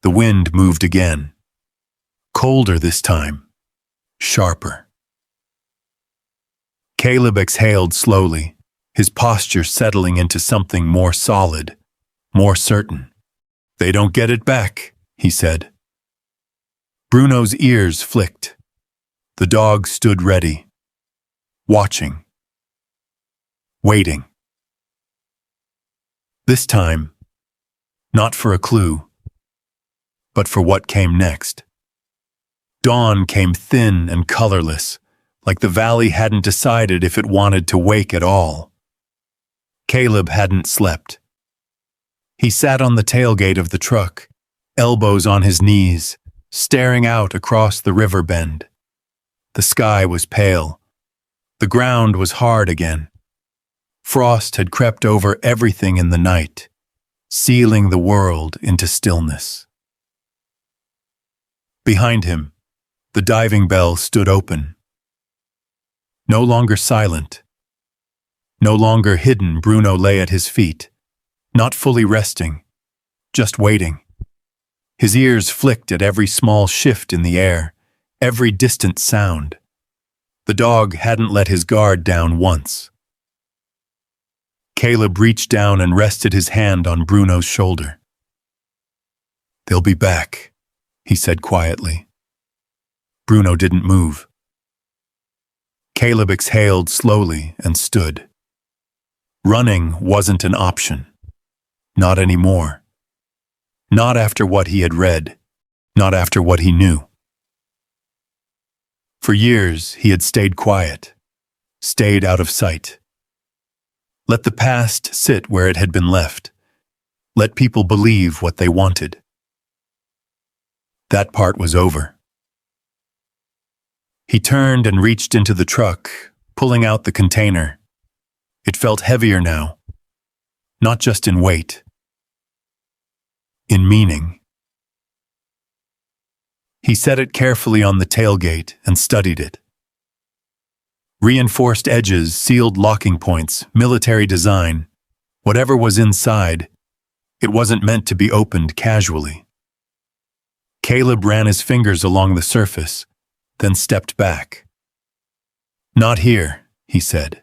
The wind moved again. Colder this time. Sharper. Caleb exhaled slowly, his posture settling into something more solid, more certain. "They don't get it back," he said. Bruno's ears flicked. The dog stood ready, watching, waiting. This time, not for a clue, but for what came next. Dawn came thin and colorless, like the valley hadn't decided if it wanted to wake at all. Caleb hadn't slept. He sat on the tailgate of the truck, elbows on his knees, staring out across the river bend. The sky was pale. The ground was hard again. Frost had crept over everything in the night, sealing the world into stillness. Behind him, the diving bell stood open. No longer silent, no longer hidden, Bruno lay at his feet, not fully resting, just waiting. His ears flicked at every small shift in the air, every distant sound. The dog hadn't let his guard down once. Caleb reached down and rested his hand on Bruno's shoulder. "They'll be back," he said quietly. Bruno didn't move. Caleb exhaled slowly and stood. Running wasn't an option. Not anymore. Not after what he had read. Not after what he knew. For years, he had stayed quiet, stayed out of sight. Let the past sit where it had been left. Let people believe what they wanted. That part was over. He turned and reached into the truck, pulling out the container. It felt heavier now, not just in weight, in meaning. He set it carefully on the tailgate and studied it. Reinforced edges, sealed locking points, military design, whatever was inside, it wasn't meant to be opened casually. Caleb ran his fingers along the surface, then stepped back. "Not here," he said.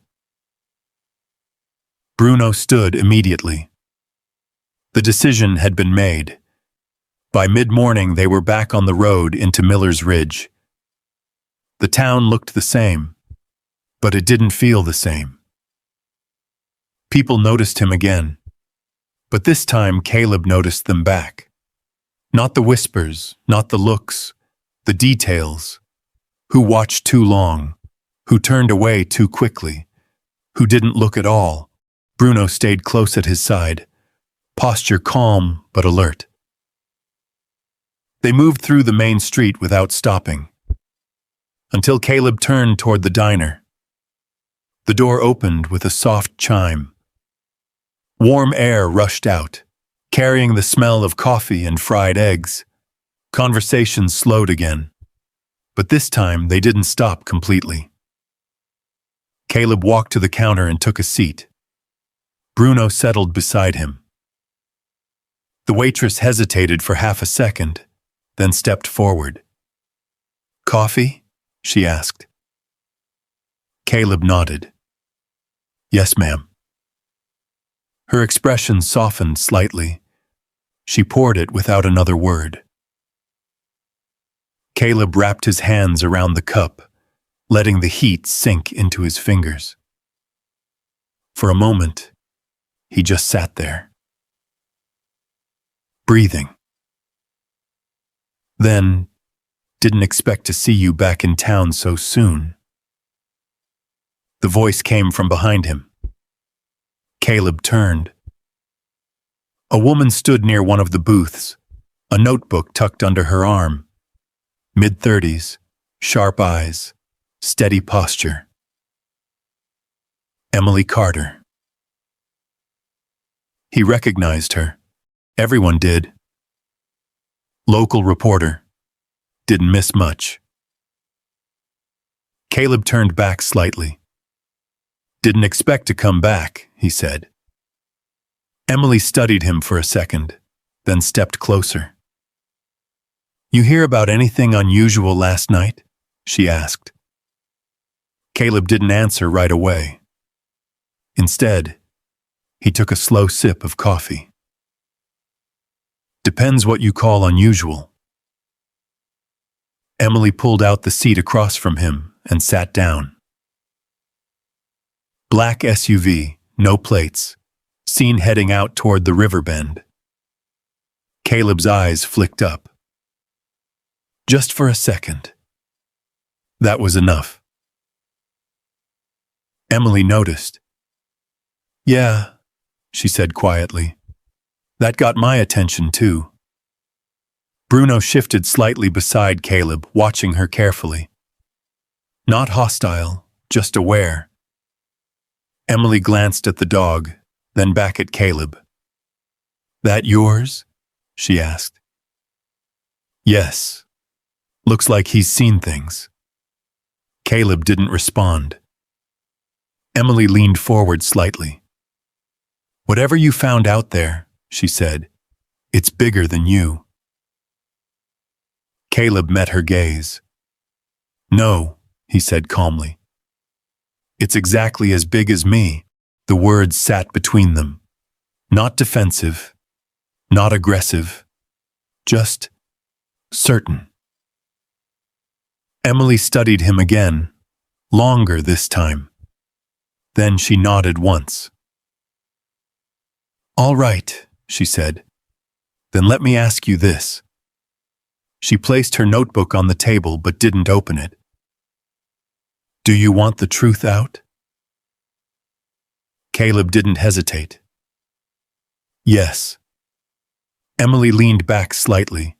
Bruno stood immediately. The decision had been made. By mid-morning, they were back on the road into Miller's Ridge. The town looked the same, but it didn't feel the same. People noticed him again, but this time Caleb noticed them back. Not the whispers, not the looks, the details. Who watched too long, who turned away too quickly, who didn't look at all. Bruno stayed close at his side, posture calm but alert. They moved through the main street without stopping, until Caleb turned toward the diner. The door opened with a soft chime. Warm air rushed out, carrying the smell of coffee and fried eggs. Conversations slowed again, but this time they didn't stop completely. Caleb walked to the counter and took a seat. Bruno settled beside him. The waitress hesitated for half a second, then stepped forward. "Coffee?" she asked. Caleb nodded. "Yes, ma'am." Her expression softened slightly. She poured it without another word. Caleb wrapped his hands around the cup, letting the heat sink into his fingers. For a moment, he just sat there, breathing. Then, "Didn't expect to see you back in town so soon." The voice came from behind him. Caleb turned. A woman stood near one of the booths, a notebook tucked under her arm. Mid-30s, sharp eyes, steady posture. Emily Carter. He recognized her. Everyone did. Local reporter. Didn't miss much. Caleb turned back slightly. "Didn't expect to come back," he said. Emily studied him for a second, then stepped closer. "You hear about anything unusual last night?" she asked. Caleb didn't answer right away. Instead, he took a slow sip of coffee. "Depends what you call unusual." Emily pulled out the seat across from him and sat down. Black SUV, no plates, seen heading out toward the river bend. Caleb's eyes flicked up. Just for a second. That was enough. Emily noticed. "Yeah," she said quietly. "That got my attention too." Bruno shifted slightly beside Caleb, watching her carefully. Not hostile, just aware. Emily glanced at the dog, then back at Caleb. "That yours?" she asked. "Yes. Looks like he's seen things." Caleb didn't respond. Emily leaned forward slightly. "Whatever you found out there," she said, "it's bigger than you." Caleb met her gaze. "No," he said calmly. "It's exactly as big as me." The words sat between them. Not defensive, not aggressive, just certain. Emily studied him again, longer this time. Then she nodded once. "All right," she said. "Then let me ask you this." She placed her notebook on the table but didn't open it. "Do you want the truth out?" Caleb didn't hesitate. "Yes." Emily leaned back slightly.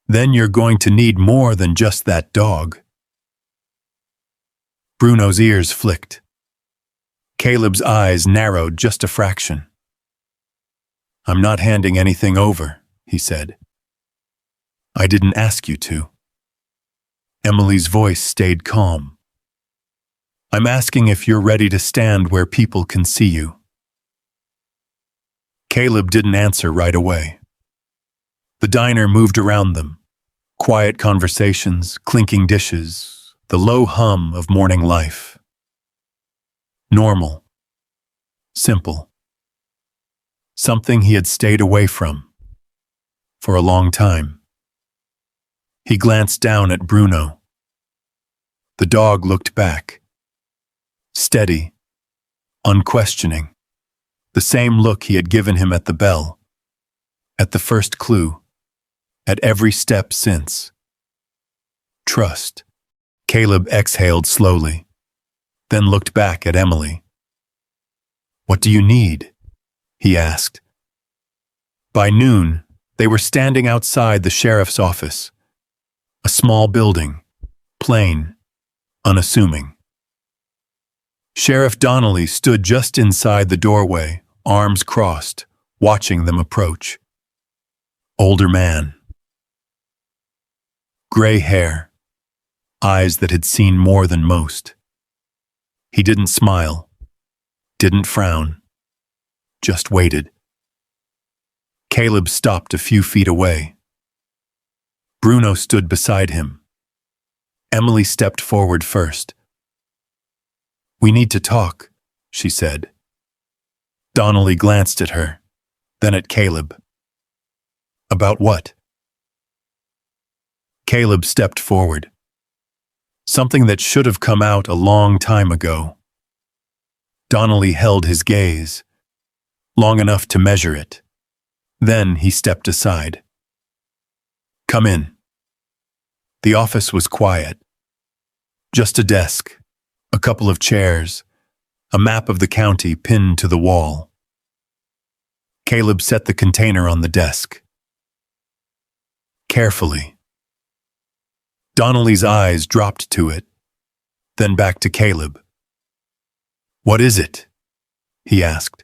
"Then you're going to need more than just that dog." Bruno's ears flicked. Caleb's eyes narrowed just a fraction. "I'm not handing anything over," he said. "I didn't ask you to." Emily's voice stayed calm. "I'm asking if you're ready to stand where people can see you." Caleb didn't answer right away. The diner moved around them. Quiet conversations, clinking dishes, the low hum of morning life. Normal. Simple. Something he had stayed away from. For a long time. He glanced down at Bruno. The dog looked back. Steady. Unquestioning. The same look he had given him at the bell. At the first clue. At every step since. Trust. Caleb exhaled slowly, then looked back at Emily. "What do you need?" he asked. By noon, they were standing outside the sheriff's office. A small building, plain, unassuming. Sheriff Donnelly stood just inside the doorway, arms crossed, watching them approach. Older man. Gray hair. Eyes that had seen more than most. He didn't smile. Didn't frown. Just waited. Caleb stopped a few feet away. Bruno stood beside him. Emily stepped forward first. "We need to talk," she said. Donnelly glanced at her, then at Caleb. "About what?" Caleb stepped forward. Something that should have come out a long time ago. Donnelly held his gaze, long enough to measure it. Then he stepped aside. "Come in." The office was quiet. Just a desk, a couple of chairs, a map of the county pinned to the wall. Caleb set the container on the desk. Carefully. Donnelly's eyes dropped to it, then back to Caleb. "What is it?" he asked.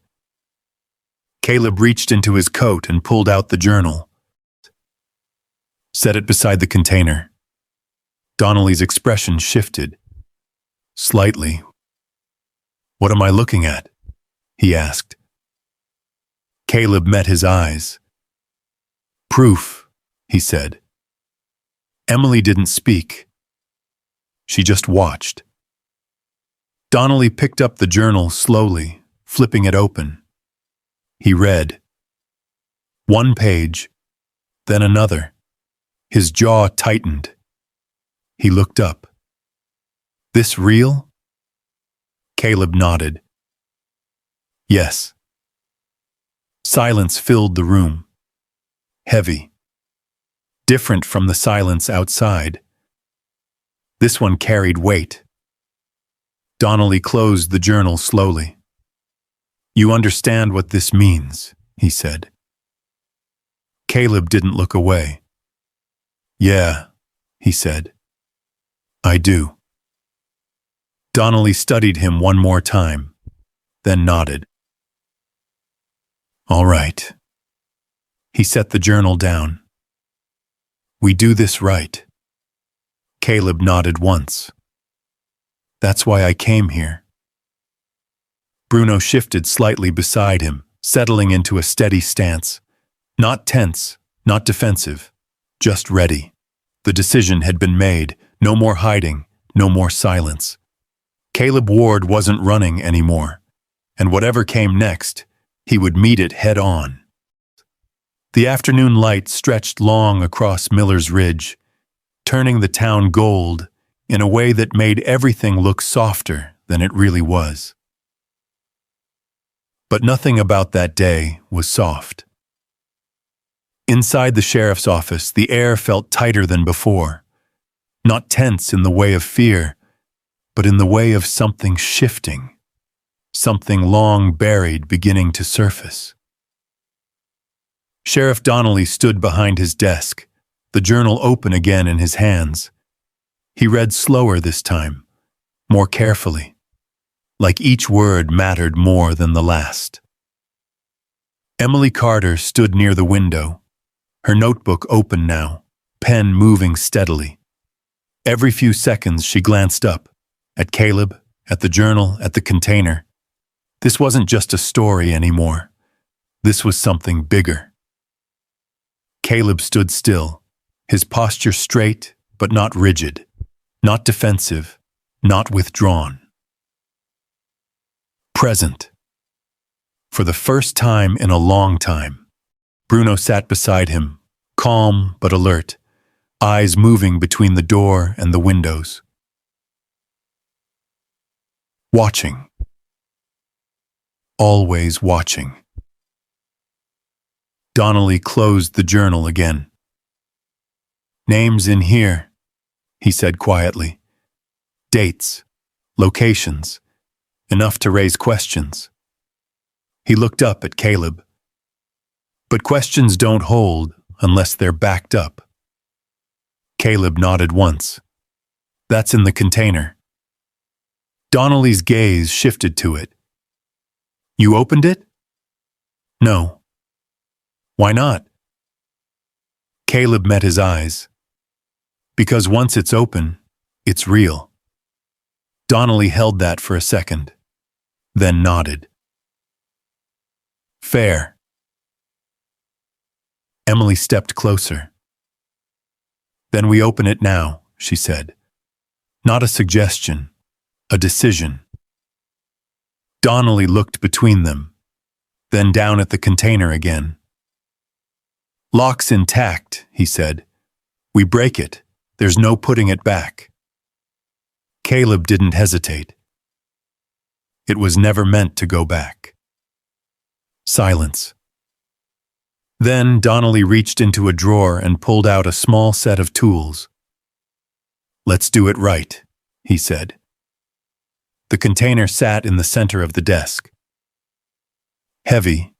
Caleb reached into his coat and pulled out the journal. Set it beside the container. Donnelly's expression shifted. Slightly. "What am I looking at?" he asked. Caleb met his eyes. "Proof," he said. Emily didn't speak. She just watched. Donnelly picked up the journal slowly, flipping it open. He read. One page, then another. His jaw tightened. He looked up. "This real?" Caleb nodded. "Yes." Silence filled the room. Heavy. Different from the silence outside. This one carried weight. Donnelly closed the journal slowly. "You understand what this means," he said. Caleb didn't look away. "Yeah," he said. "I do." Donnelly studied him one more time, then nodded. "All right." He set the journal down. "We do this right." Caleb nodded once. "That's why I came here." Bruno shifted slightly beside him, settling into a steady stance. Not tense, not defensive, just ready. The decision had been made. No more hiding, no more silence. Caleb Ward wasn't running anymore, and whatever came next, he would meet it head on. The afternoon light stretched long across Miller's Ridge, turning the town gold in a way that made everything look softer than it really was. But nothing about that day was soft. Inside the sheriff's office, the air felt tighter than before, not tense in the way of fear, but in the way of something shifting, something long buried beginning to surface. Sheriff Donnelly stood behind his desk, the journal open again in his hands. He read slower this time, more carefully, like each word mattered more than the last. Emily Carter stood near the window, her notebook open now, pen moving steadily. Every few seconds she glanced up, at Caleb, at the journal, at the container. This wasn't just a story anymore. This was something bigger. Caleb stood still, his posture straight but not rigid, not defensive, not withdrawn. Present. For the first time in a long time, Bruno sat beside him, calm but alert, eyes moving between the door and the windows. Watching. Always watching. Donnelly closed the journal again. "Names in here," he said quietly. "Dates, locations, enough to raise questions." He looked up at Caleb. "But questions don't hold unless they're backed up." Caleb nodded once. "That's in the container." Donnelly's gaze shifted to it. "You opened it?" "No." "Why not?" Caleb met his eyes. "Because once it's open, it's real." Donnelly held that for a second, then nodded. "Fair." Emily stepped closer. "Then we open it now," she said. "Not a suggestion, a decision." Donnelly looked between them, then down at the container again. "Lock's intact," he said. "We break it. There's no putting it back." Caleb didn't hesitate. It was never meant to go back. Silence. Then Donnelly reached into a drawer and pulled out a small set of tools. "Let's do it right," he said. The container sat in the center of the desk. Heavy.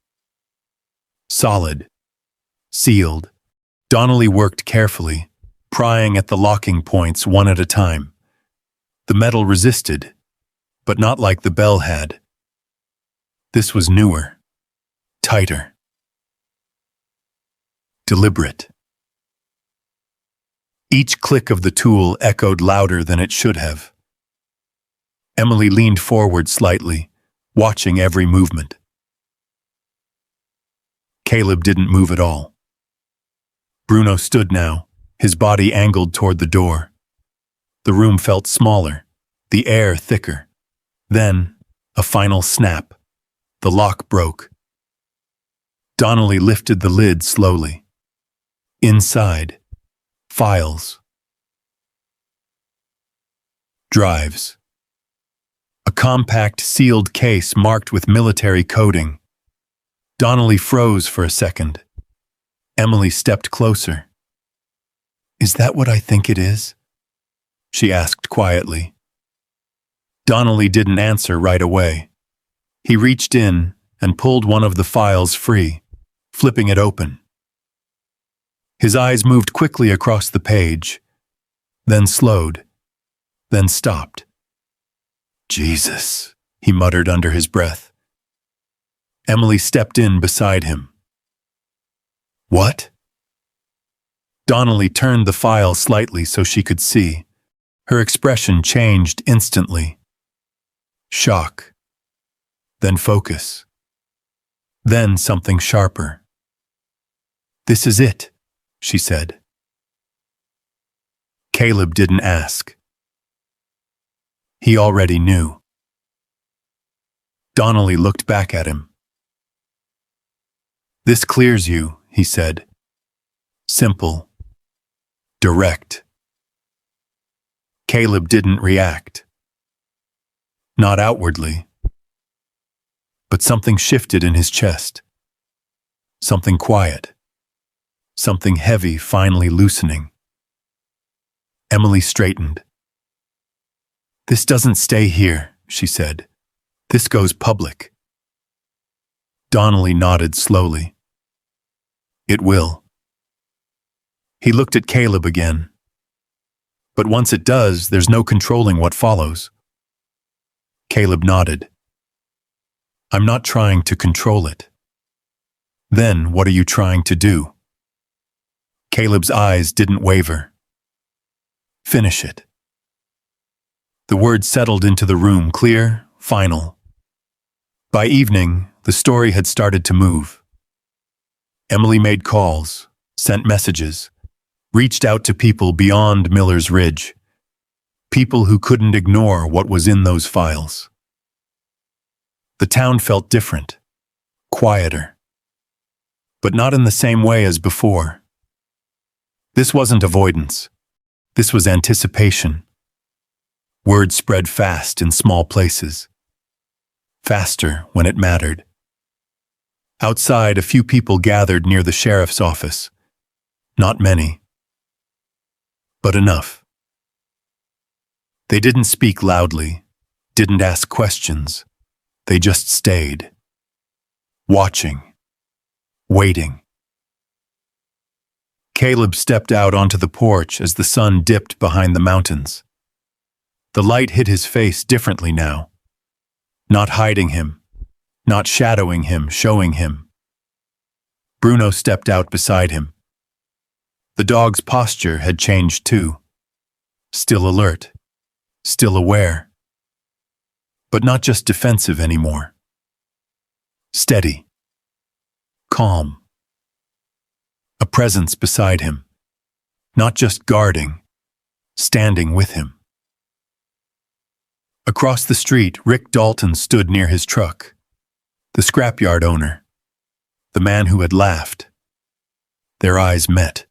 Solid. Sealed. Donnelly worked carefully, prying at the locking points one at a time. The metal resisted, but not like the bell had. This was newer, tighter, deliberate. Each click of the tool echoed louder than it should have. Emily leaned forward slightly, watching every movement. Caleb didn't move at all. Bruno stood now, his body angled toward the door. The room felt smaller, the air thicker. Then, a final snap. The lock broke. Donnelly lifted the lid slowly. Inside, files. Drives. A compact, sealed case marked with military coding. Donnelly froze for a second. Emily stepped closer. "Is that what I think it is?" she asked quietly. Donnelly didn't answer right away. He reached in and pulled one of the files free, flipping it open. His eyes moved quickly across the page, then slowed, then stopped. "Jesus," he muttered under his breath. Emily stepped in beside him. "What?" Donnelly turned the file slightly so she could see. Her expression changed instantly. Shock. Then focus. Then something sharper. "This is it," she said. Caleb didn't ask. He already knew. Donnelly looked back at him. "This clears you," he said. Simple. Direct. Caleb didn't react. Not outwardly. But something shifted in his chest. Something quiet. Something heavy finally loosening. Emily straightened. "This doesn't stay here," she said. "This goes public." Donnelly nodded slowly. "It will." He looked at Caleb again. "But once it does, there's no controlling what follows." Caleb nodded. "I'm not trying to control it." "Then what are you trying to do?" Caleb's eyes didn't waver. "Finish it." The word settled into the room, clear, final. By evening, the story had started to move. Emily made calls, sent messages, reached out to people beyond Miller's Ridge, people who couldn't ignore what was in those files. The town felt different, quieter, but not in the same way as before. This wasn't avoidance. This was anticipation. Word spread fast in small places. Faster when it mattered. Outside, a few people gathered near the sheriff's office. Not many. But enough. They didn't speak loudly, didn't ask questions. They just stayed. Watching. Waiting. Caleb stepped out onto the porch as the sun dipped behind the mountains. The light hit his face differently now. Not hiding him, not shadowing him, showing him. Bruno stepped out beside him. The dog's posture had changed too. Still alert, still aware. But not just defensive anymore. Steady. Calm. A presence beside him. Not just guarding, standing with him. Across the street, Rick Dalton stood near his truck. The scrapyard owner. The man who had laughed. Their eyes met.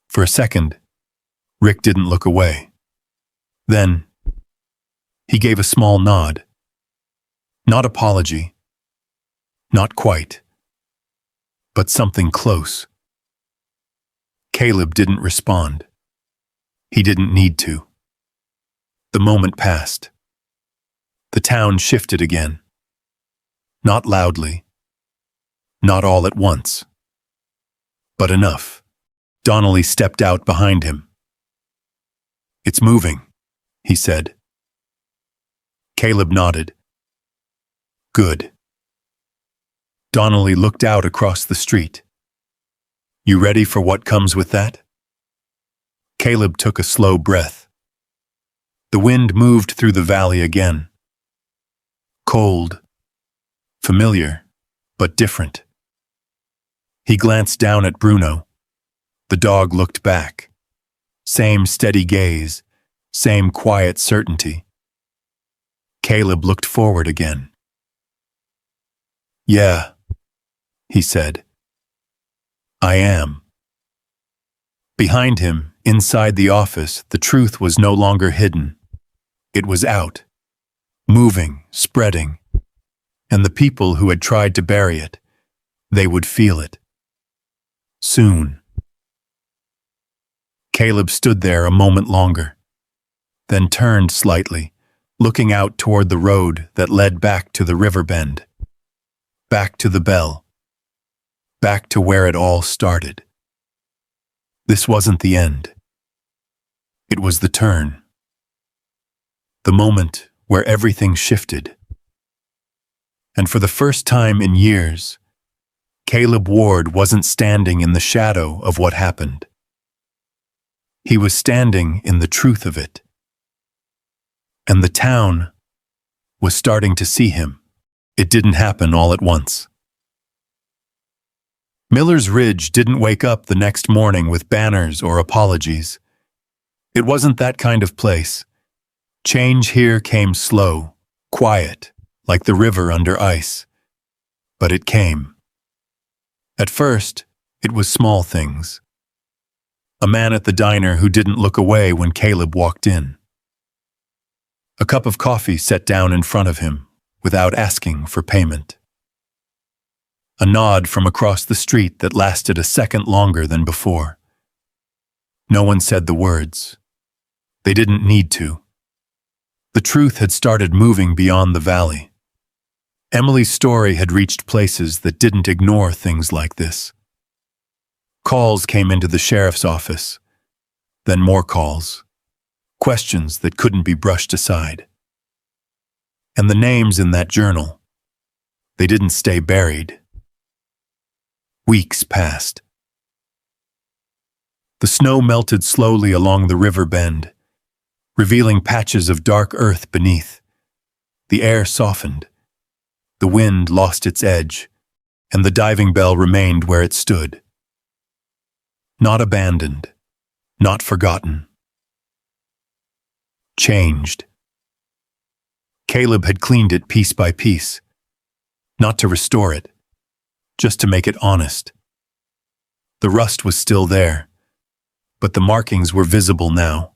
For a second, Rick didn't look away. Then, he gave a small nod. Not apology. Not quite. But something close. Caleb didn't respond. He didn't need to. The moment passed. The town shifted again. Not loudly. Not all at once. But enough. Donnelly stepped out behind him. "It's moving," he said. Caleb nodded. "Good." Donnelly looked out across the street. "You ready for what comes with that?" Caleb took a slow breath. The wind moved through the valley again. Cold. Familiar. but different. He glanced down at Bruno. The dog looked back. Same steady gaze, same quiet certainty. Caleb looked forward again. "Yeah," he said. "I am." Behind him, inside the office, the truth was no longer hidden. It was out, moving, spreading, and the people who had tried to bury it, they would feel it. Soon. Caleb stood there a moment longer, then turned slightly, looking out toward the road that led back to the river bend, back to the bell, back to where it all started. This wasn't the end. It was the turn. The moment where everything shifted. And for the first time in years, Caleb Ward wasn't standing in the shadow of what happened. He was standing in the truth of it. And the town was starting to see him. It didn't happen all at once. Miller's Ridge didn't wake up the next morning with banners or apologies. It wasn't that kind of place. Change here came slow, quiet, like the river under ice. But it came. At first, it was small things. A man at the diner who didn't look away when Caleb walked in. A cup of coffee set down in front of him, without asking for payment. A nod from across the street that lasted a second longer than before. No one said the words. They didn't need to. The truth had started moving beyond the valley. Emily's story had reached places that didn't ignore things like this. Calls came into the sheriff's office, then more calls, questions that couldn't be brushed aside. And the names in that journal, they didn't stay buried. Weeks passed. The snow melted slowly along the river bend, revealing patches of dark earth beneath. The air softened. The wind lost its edge, and the diving bell remained where it stood. Not abandoned, not forgotten. Changed. Caleb had cleaned it piece by piece, not to restore it, just to make it honest. The rust was still there, but the markings were visible now.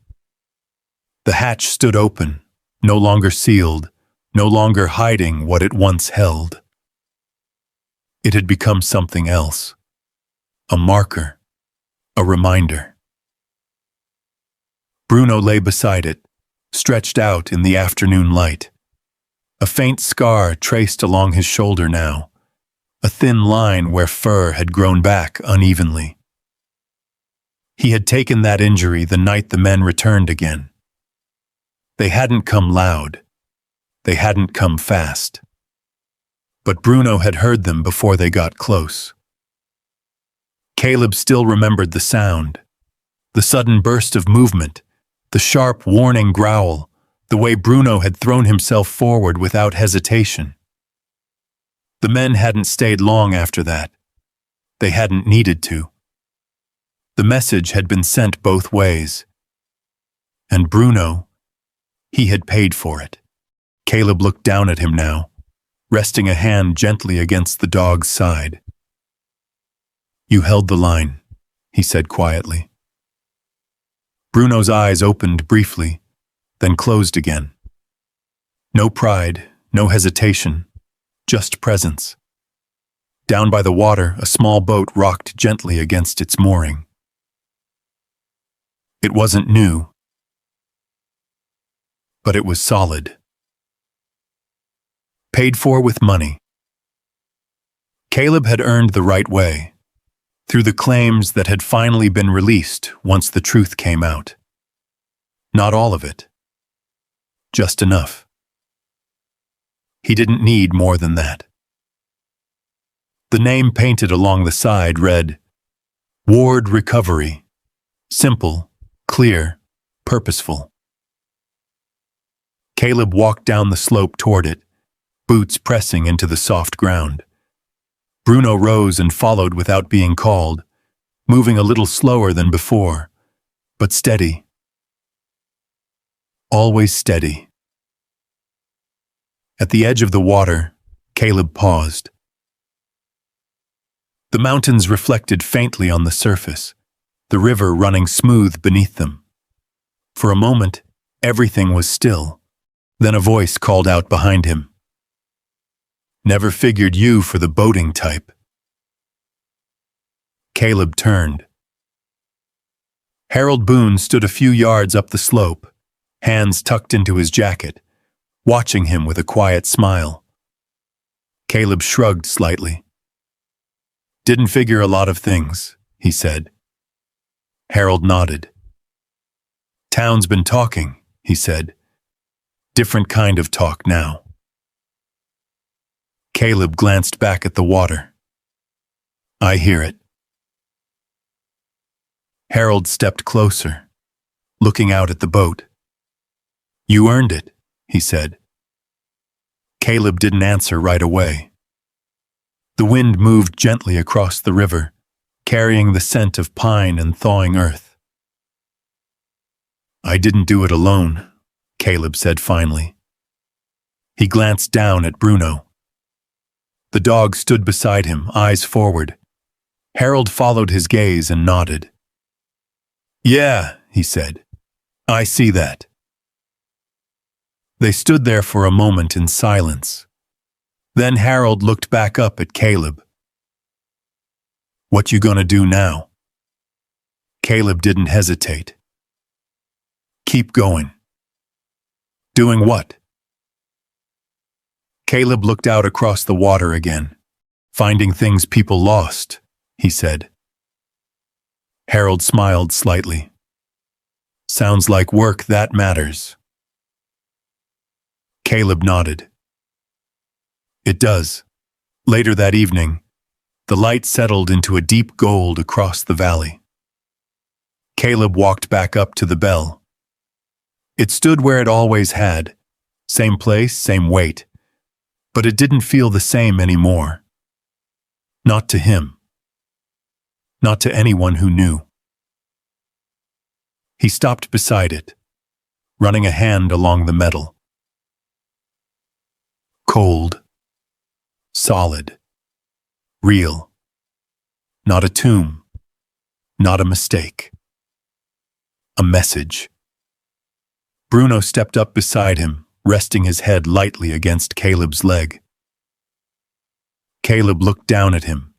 The hatch stood open, no longer sealed, no longer hiding what it once held. It had become something else, a marker, a reminder. Bruno lay beside it, stretched out in the afternoon light. A faint scar traced along his shoulder now, a thin line where fur had grown back unevenly. He had taken that injury the night the men returned again. They hadn't come loud. They hadn't come fast. But Bruno had heard them before they got close. Caleb still remembered the sound, the sudden burst of movement, the sharp warning growl, the way Bruno had thrown himself forward without hesitation. The men hadn't stayed long after that. They hadn't needed to. The message had been sent both ways. And Bruno, he had paid for it. Caleb looked down at him now, resting a hand gently against the dog's side. "You held the line," he said quietly. Bruno's eyes opened briefly, then closed again. No pride, no hesitation, just presence. Down by the water, a small boat rocked gently against its mooring. It wasn't new, but it was solid. Paid for with money. Caleb had earned the right way, through the claims that had finally been released once the truth came out. Not all of it. Just enough. He didn't need more than that. The name painted along the side read, Ward Recovery. Simple, clear, purposeful. Caleb walked down the slope toward it, boots pressing into the soft ground. Bruno rose and followed without being called, moving a little slower than before, but steady. Always steady. At the edge of the water, Caleb paused. The mountains reflected faintly on the surface, the river running smooth beneath them. For a moment, everything was still. Then a voice called out behind him. "Never figured you for the boating type." Caleb turned. Harold Boone stood a few yards up the slope, hands tucked into his jacket, watching him with a quiet smile. Caleb shrugged slightly. "Didn't figure a lot of things," he said. Harold nodded. "Town's been talking," he said. "Different kind of talk now." Caleb glanced back at the water. "I hear it." Harold stepped closer, looking out at the boat. "You earned it," he said. Caleb didn't answer right away. The wind moved gently across the river, carrying the scent of pine and thawing earth. "I didn't do it alone," Caleb said finally. He glanced down at Bruno. The dog stood beside him, eyes forward. Harold followed his gaze and nodded. "Yeah," he said. "I see that." They stood there for a moment in silence. Then Harold looked back up at Caleb. "What you gonna do now?" Caleb didn't hesitate. "Keep going." "Doing what?" Caleb looked out across the water again. "Finding things people lost," he said. Harold smiled slightly. "Sounds like work that matters." Caleb nodded. "It does." Later that evening, the light settled into a deep gold across the valley. Caleb walked back up to the bell. It stood where it always had, same place, same weight, but it didn't feel the same anymore. Not to him. Not to anyone who knew. He stopped beside it, running a hand along the metal. Cold. Solid. Real. Not a tomb. Not a mistake. A message. Bruno stepped up beside him, resting his head lightly against Caleb's leg. Caleb looked down at him,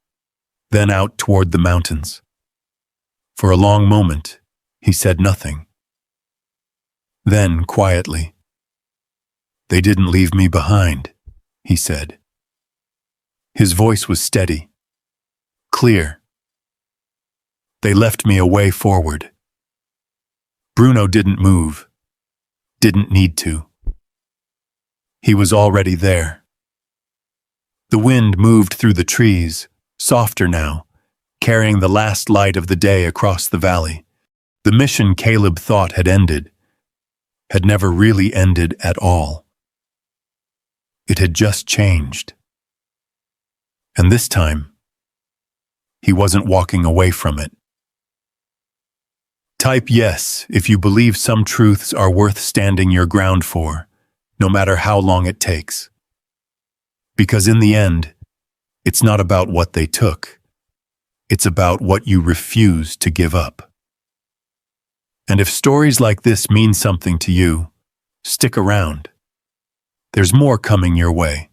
then out toward the mountains. For a long moment, he said nothing. Then, quietly, "They didn't leave me behind," he said. His voice was steady, clear. "They left me a way forward." Bruno didn't move, didn't need to. He was already there. The wind moved through the trees, softer now, carrying the last light of the day across the valley. The mission Caleb thought had ended had never really ended at all. It had just changed. And this time, he wasn't walking away from it. Type yes if you believe some truths are worth standing your ground for, no matter how long it takes. Because in the end, it's not about what they took. It's about what you refuse to give up. And if stories like this mean something to you, stick around. There's more coming your way.